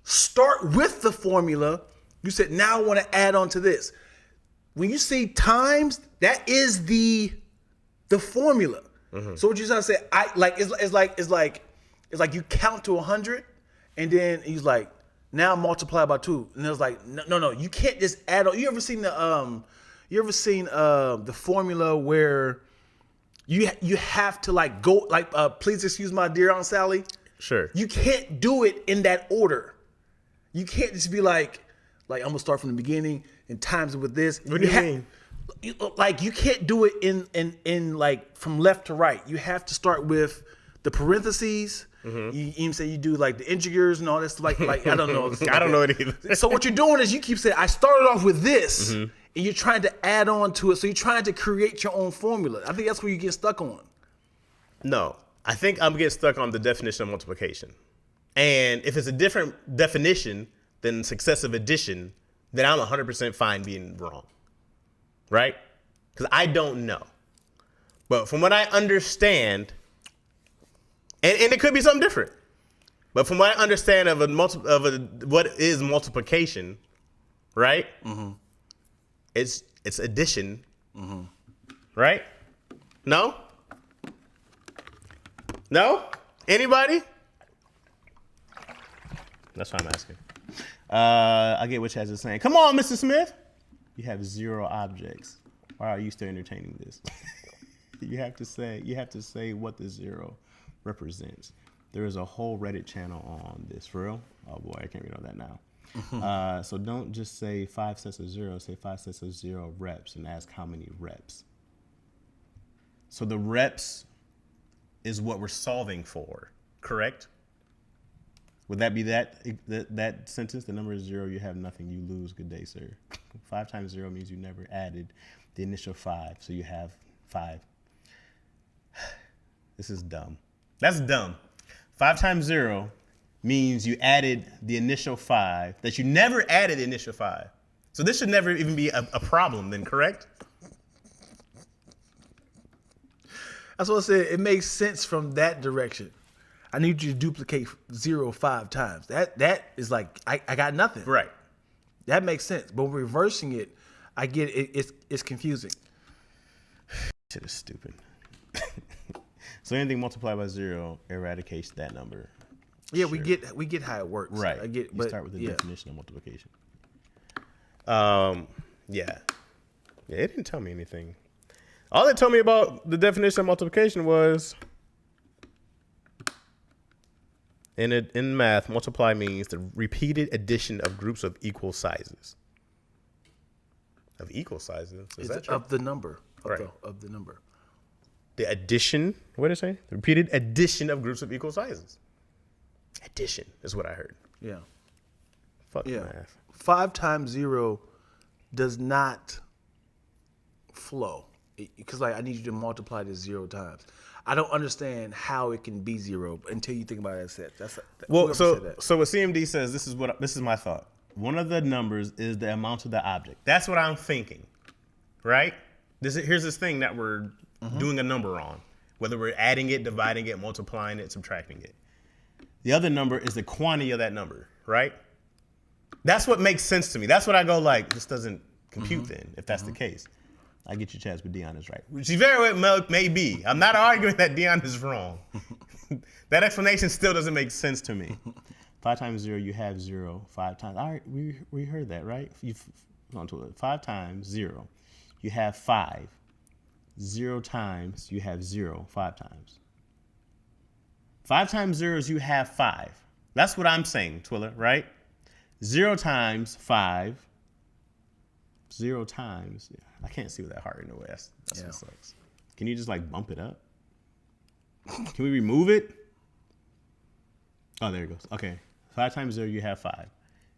start with the formula, you said, now I want to add on to this. When you see times, that is the formula. So what you're trying to say, it's like you count to 100, and then he's like, now multiply by 2, and it was like, no, you can't just add on. You ever seen the formula where you have to like go like please excuse my dear Aunt Sally? Sure. You can't do it in that order. You can't just be like I'm gonna start from the beginning and times it with this. What do you mean? Like you can't do it in like from left to right. You have to start with the parentheses. You even say you do like the integers and all this like I don't know. I don't know it either. So what you're doing is you keep saying I started off with this, and you're trying to add on to it. So you're trying to create your own formula. I think that's where you get stuck on. No, I think I'm getting stuck on the definition of multiplication. And if it's a different definition than successive addition, then I'm 100% fine being wrong. Right? Because I don't know. But from what I understand, and it could be something different, but from what I understand of what is multiplication, right? It's addition, right? No? Anybody? That's what I'm asking. I get what Chaz is saying. Come on, Mr. Smith. You have 0 objects. Why are you still entertaining this? You have to say what the 0 represents. There is a whole Reddit channel on this. For real? Oh boy, I can't read all that now. So don't just say 5 sets of 0. Say 5 sets of 0 reps and ask how many reps. So the reps is what we're solving for, correct? Would that be that sentence? The number is 0, you have nothing, you lose. Good day, sir. 5 times 0 means you never added the initial 5, so you have 5. This is dumb. That's dumb. 5 times 0 means you added the initial 5, that you never added the initial 5. So this should never even be a problem then, correct? That's what I said. It makes sense from that direction. I need you to duplicate 0 5 times. That is like I got nothing. Right. That makes sense. But reversing it, I get it. It's confusing. Shit is stupid. So anything multiplied by 0 eradicates that number. Yeah, Sure. we get how it works. Right. I get. You But start with the yeah. definition of multiplication. Yeah, it didn't tell me anything. All it told me about the definition of multiplication was In math, multiply means the repeated addition of groups of equal sizes. Of equal sizes? Is that true? Of the number. Right. Of the number. The addition, what did it say? The repeated addition of groups of equal sizes. Addition is what I heard. Yeah. Fuck math. 5 times 0 does not flow. Because I need you to multiply this 0 times. I don't understand how it can be 0 until you think about it as set. So what CMD says, this is my thought. One of the numbers is the amount of the object. That's what I'm thinking, right? Here's this thing that we're doing a number on, whether we're adding it, dividing it, multiplying it, subtracting it. The other number is the quantity of that number, right? That's what makes sense to me. That's what I go like, this doesn't compute then, if that's the case. I get you, Chaz, but Dion is right. Which he very well may be. I'm not arguing that Dion is wrong. That explanation still doesn't make sense to me. 5 times 0, you have 0. 5 times, all right, we heard that, right? You've gone to it. 5 times 0, you have 5. 0 times, you have 0, 5 times. 5 times 0 is you have 5. That's what I'm saying, Twiller, right? 0 times 5. 0 times, I can't see with that heart in the way. That's what sucks. Can you just like bump it up? Can we remove it? Oh, there it goes. Okay. 5 times 0, you have 5.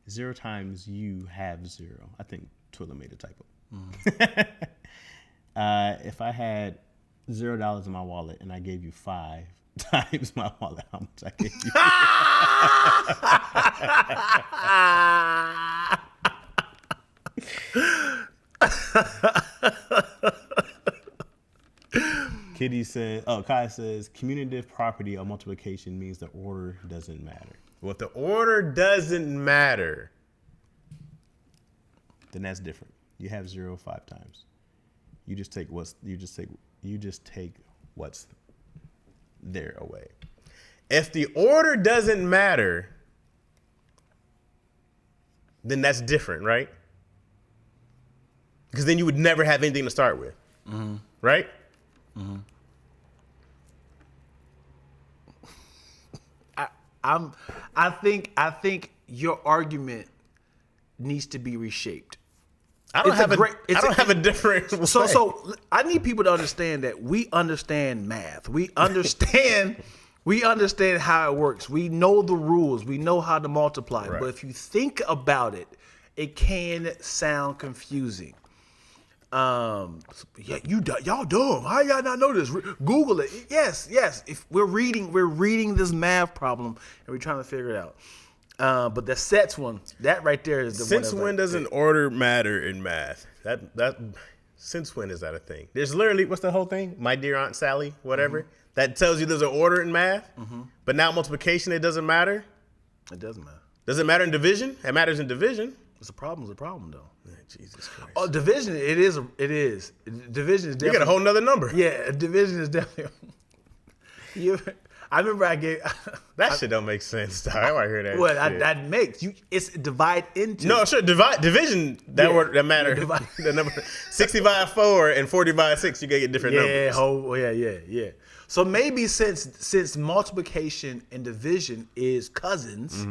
0 times you have 0. I think Twiller made a typo. If I had $0 in my wallet and I gave you 5 times my wallet, how much I gave you? Kitty says, Kai says, commutative property of multiplication means the order doesn't matter. Well, if the order doesn't matter, then that's different. You have 0 5 times. You just take what's there away. If the order doesn't matter, then that's different, right? Because then you would never have anything to start with, right? Mm-hmm. I think your argument needs to be reshaped. I don't have a different way. So I need people to understand that we understand math. We understand how it works. We know the rules. We know how to multiply. Right. But if you think about it, it can sound confusing. Y'all dumb. How y'all not know this? Google it. Yes. If we're reading this math problem and we're trying to figure it out. But the sets one, that right there is the one. Since when does an order matter in math? Since when is that a thing? There's literally, what's the whole thing? My dear Aunt Sally, whatever. Mm-hmm. That tells you there's an order in math. Mm-hmm. But now multiplication, it doesn't matter. It doesn't matter. Does it matter in division? It matters in division. It's a problem though. Man, Jesus Christ. Oh, division, it is. Division is definitely. You got a whole nother number. Yeah, division is definitely. I remember I gave. That shit don't make sense, dog. I want to hear that. Well, that makes you. It's divide into. No, sure. Division. Word that matter. The number 60 by 4 and 40 by 6. You gotta get different numbers. Yeah. So maybe since multiplication and division is cousins,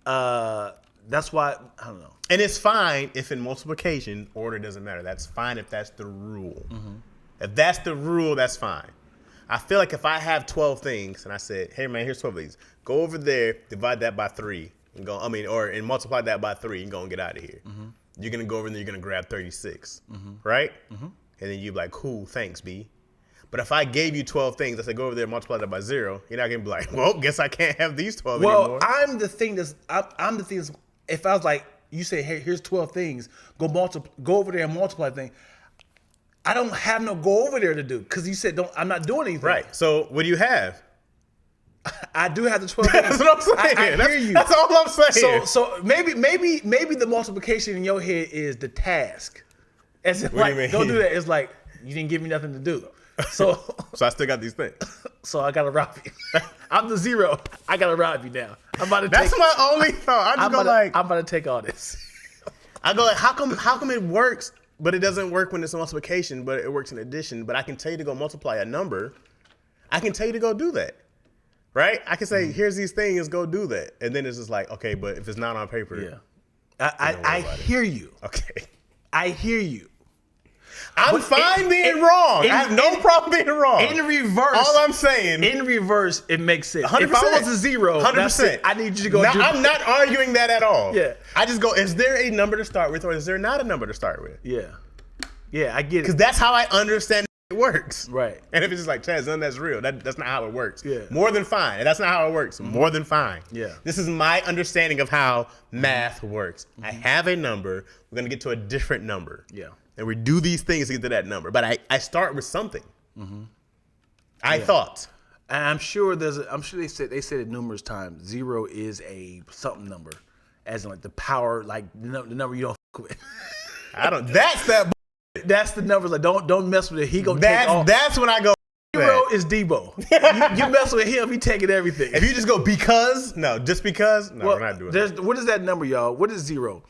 that's why I don't know. And it's fine if in multiplication order doesn't matter. That's fine if that's the rule. Mm-hmm. If that's the rule, that's fine. I feel like if I have 12 things and I said, hey man, here's 12 things. Go over there, divide that by 3 and go, and multiply that by 3 and go and get out of here. Mm-hmm. You're gonna go over there, you're gonna grab 36, right? Mm-hmm. And then you're like, cool, thanks, B. But if I gave you 12 things, I said go over there and multiply that by 0, you're not gonna be like, well, guess I can't have these 12 anymore. Well, I'm the thing that's if I was like, you say, hey, here's 12 things, go over there and multiply thing. I don't have no go over there to do because you said I'm not doing anything. Right. So what do you have? I do have the 12 things. That's what I'm saying. I hear you. That's all I'm saying. So maybe the multiplication in your head is the task. As in, what do you mean? Don't do that. It's like you didn't give me nothing to do. So I still got these things. So I gotta rob you. I'm the 0. I gotta rob you now. That's my only thought. I'm about to take all this. I go like, how come it works? But it doesn't work when it's a multiplication, but it works in addition. But I can tell you to go multiply a number. I can tell you to go do that, right? I can say, here's these things, go do that. And then it's just like, okay, but if it's not on paper. Yeah. I hear you. Okay. I hear you. I'm fine being wrong. I have no problem being wrong. In reverse. All I'm saying. In reverse, it makes sense. 100%. If I was a 0, 100%. that's it. I need you to go now, I'm not arguing that at all. Yeah. I just go, is there a number to start with or is there not a number to start with? Yeah. Yeah, I get it. Because that's how I understand it works. Right. And if it's just like, Chaz, none of that's real. That's not how it works. Yeah. More than fine. And that's not how it works. More than fine. Yeah. This is my understanding of how math works. I have a number. We're going to get to a different number. Yeah. And we do these things to get to that number. But I start with something. I thought. And I'm sure they said it numerous times. 0 is a something number. As in like the power, like the number you don't fuck with. That's the numbers. Like don't mess with it. He gonna take all. That's when I go. 0 is Debo. you mess with him, he taking everything. If you just go just because, we're not doing that. What is that number, y'all? What is 0?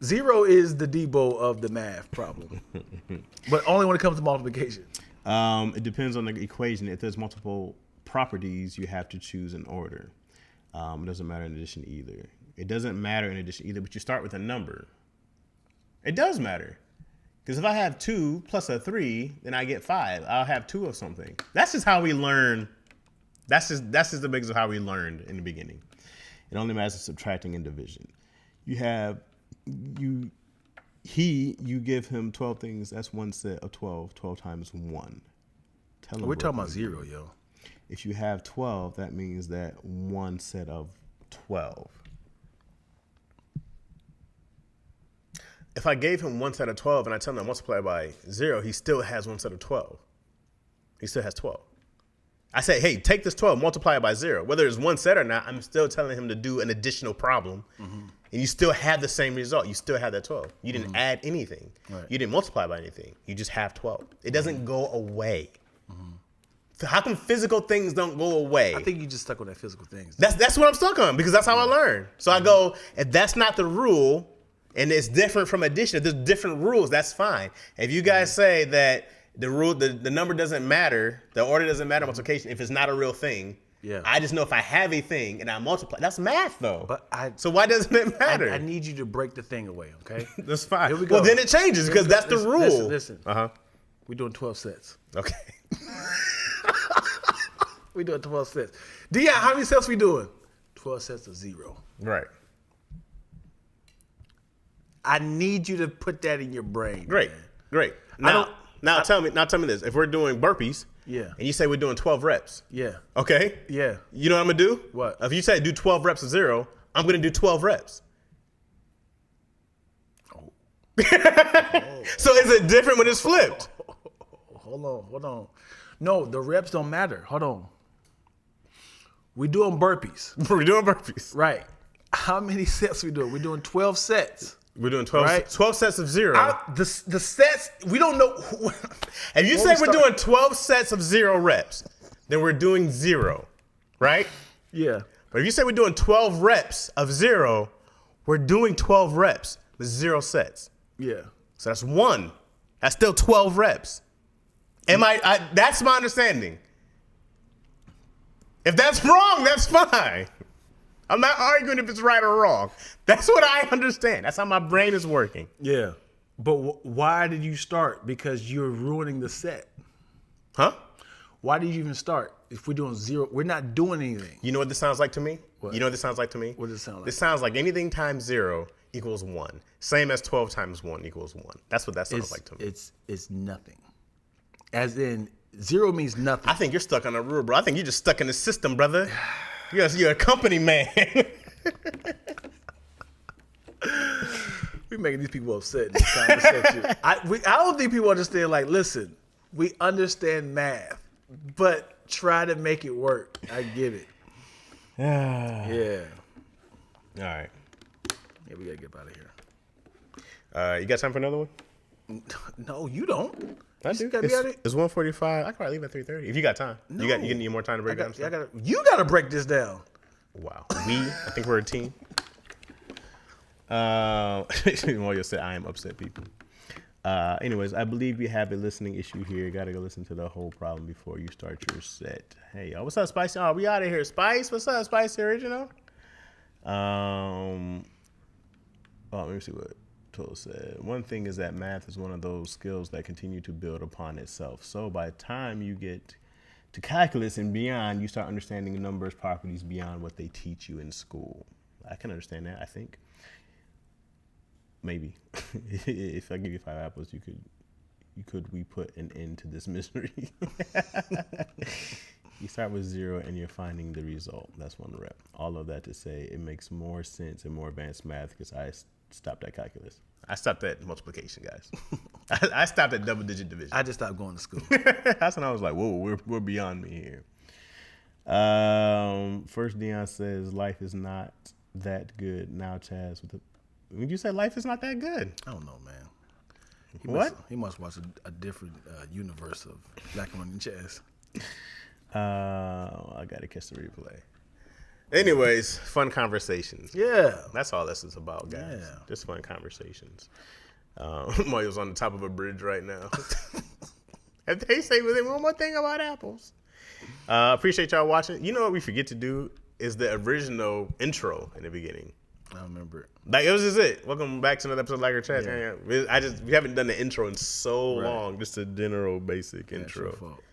0 is the Debo of the math problem, but only when it comes to multiplication. It depends on the equation. If there's multiple properties, you have to choose an order. It doesn't matter in addition either. It doesn't matter in addition either, but you start with a number. It does matter. Because if I have 2 plus a 3, then I get 5. I'll have 2 of something. That's just how we learn. That's just the basics of how we learned in the beginning. It only matters in subtracting and division. You give him 12 things. That's one set of 12. 12 times 1. We're talking about 0, yo. If you have 12, that means that one set of 12. If I gave him one set of 12 and I tell him to multiply by 0, he still has one set of 12. He still has 12. I say, hey, take this 12, multiply it by 0. Whether it's one set or not, I'm still telling him to do an additional problem. And you still have the same result. You still have that 12. You didn't add anything. Right. You didn't multiply by anything. You just have 12. It doesn't go away. So how come physical things don't go away? I think you just stuck on that physical things. That's what I'm stuck on because that's how I learn. So I go, if that's not the rule, and it's different from addition, if there's different rules, that's fine. If you guys say that the rule, the number doesn't matter, the order doesn't matter, multiplication, if it's not a real thing, I just know if I have a thing and I multiply. That's math, though. So why doesn't it matter? I need you to break the thing away, okay? That's fine. Here we go. Well, then it changes because that's the rule. Listen. We're doing 12 sets. Okay. We're doing 12 sets. Dion, how many sets we doing? 12 sets of 0. Right. I need you to put that in your brain. Great. Man. Great. Now tell me this. If we're doing burpees, and you say we're doing 12 reps. Yeah. Okay? Yeah. You know what I'm gonna do? What? If you say do 12 reps of 0, I'm gonna do 12 reps. So is it different when it's flipped? Hold on. No, the reps don't matter. Hold on. We're doing burpees. We're doing burpees. Right. How many sets we doing? We're doing 12 sets. We're doing 12, right? 12 sets of 0. The sets, we don't know. If you say we're doing 12 sets of 0 reps, then we're doing 0, right? Yeah. But if you say we're doing 12 reps of 0, we're doing 12 reps with 0 sets. Yeah. So that's 1. That's still 12 reps. That's my understanding. If that's wrong, that's fine. I'm not arguing if it's right or wrong. That's what I understand. That's how my brain is working. Yeah. But why did you start? Because you're ruining the set. Huh? Why did you even start? If we're doing 0, we're not doing anything. You know what this sounds like to me? What? You know what this sounds like to me? What does it sound like? This sounds like anything times 0 equals 1. Same as 12 times 1 equals 1. That's what that sounds like to me. It's nothing. As in, 0 means nothing. I think you're stuck on a rule, bro. I think you're just stuck in the system, brother. You're a company man. We're making these people upset in this conversation. I don't think people understand, like, listen, we understand math, but try to make it work. I get it. Yeah. All right. Yeah, we got to get out of here. You got time for another one? No, you don't. I do. It's 1:45. I could probably leave at 3:30 if you got time. No. You need more time to break down stuff? You got to break this down. Wow. I think we're a team. Well, you'll say I am upset people. Anyways, I believe you have a listening issue here. Got to go listen to the whole problem before you start your set. Hey, yo, what's up, Spice? Oh, we out of here, Spice. What's up, Spice? The original. Let me see what Toll said. One thing is that math is one of those skills that continue to build upon itself. So by the time you get to calculus and beyond, you start understanding numbers properties beyond what they teach you in school. I can understand that, I think. Maybe. If I give you 5 apples, we put an end to this misery. You start with 0 and you're finding the result. That's one rep. All of that to say it makes more sense in more advanced math because I stopped at calculus. I stopped at multiplication, guys. I stopped at double-digit division. I just stopped going to school. That's when I was like, whoa, we're beyond me here. First Dion says, life is not that good. Now Chaz, when you say life is not that good? I don't know, man. He must watch a different universe of Lackaroni and Chaz. I got to catch the replay. Anyways, fun conversations. Yeah. That's all this is about, guys. Yeah. Just fun conversations. Mario's on the top of a bridge right now. If they say one more thing about apples. Appreciate y'all watching. You know what we forget to do is the original intro in the beginning. I remember it. Like, it was just it. Welcome back to another episode of Like or Chat. Yeah. We haven't done the intro in so long. Just a general basic intro. That's your fault.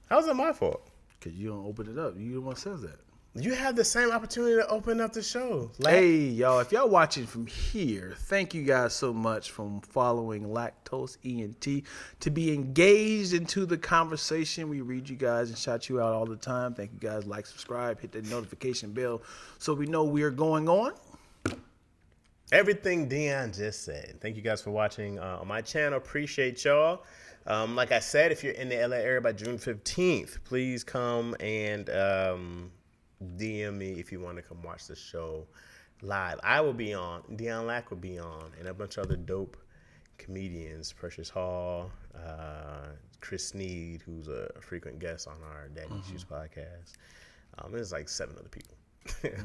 How's it my fault? Because you don't open it up. You the one that says that. You have the same opportunity to open up the show. Hey, y'all, if y'all watching from here, thank you guys so much for following Lactose ENT to be engaged into the conversation. We read you guys and shout you out all the time. Thank you guys. Like, subscribe, hit the notification bell so we know we're going on. Everything Dion just said. Thank you guys for watching on my channel. Appreciate y'all. Like I said, if you're in the LA area by June 15th, please come and DM me if you want to come watch the show live. I will be on. Dion Lack will be on, and a bunch of other dope comedians. Precious Hall, Chris Sneed, who's a frequent guest on our Daddy Issues podcast. There's like 7 other people.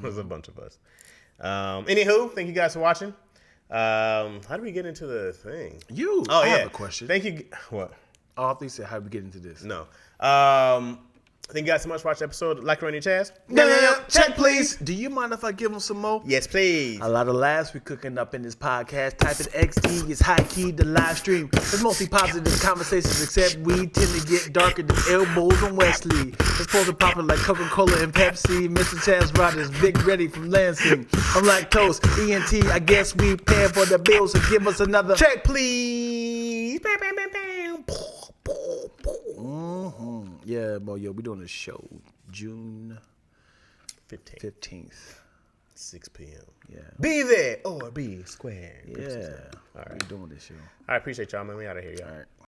There's a bunch of us. Anywho, thank you guys for watching. How do we get into the thing? I have a question. Thank you. What? Oh, I think you said how do we get into this? No. Thank you guys so much for watching the episode. Lackaroni and Chaz. No. Check, please. Do you mind if I give them some more? Yes, please. A lot of laughs we cooking up in this podcast. Type in XD is high key the live stream. It's mostly positive conversations, except we tend to get darker than elbows on Wesley. It's supposed to pop like Coca-Cola and Pepsi. Mr. Chaz Rogers, Big Ready from Lansing. I'm Lactose ENT. I guess we paying for the bills, so give us another check, please. Bam, bam, bam, bam. Yeah, boy, we doing a show June 15th. 6 p.m. Yeah. Be there or be square. Yeah. All right. We're doing this show. I appreciate y'all, man. We out of here, y'all. All right.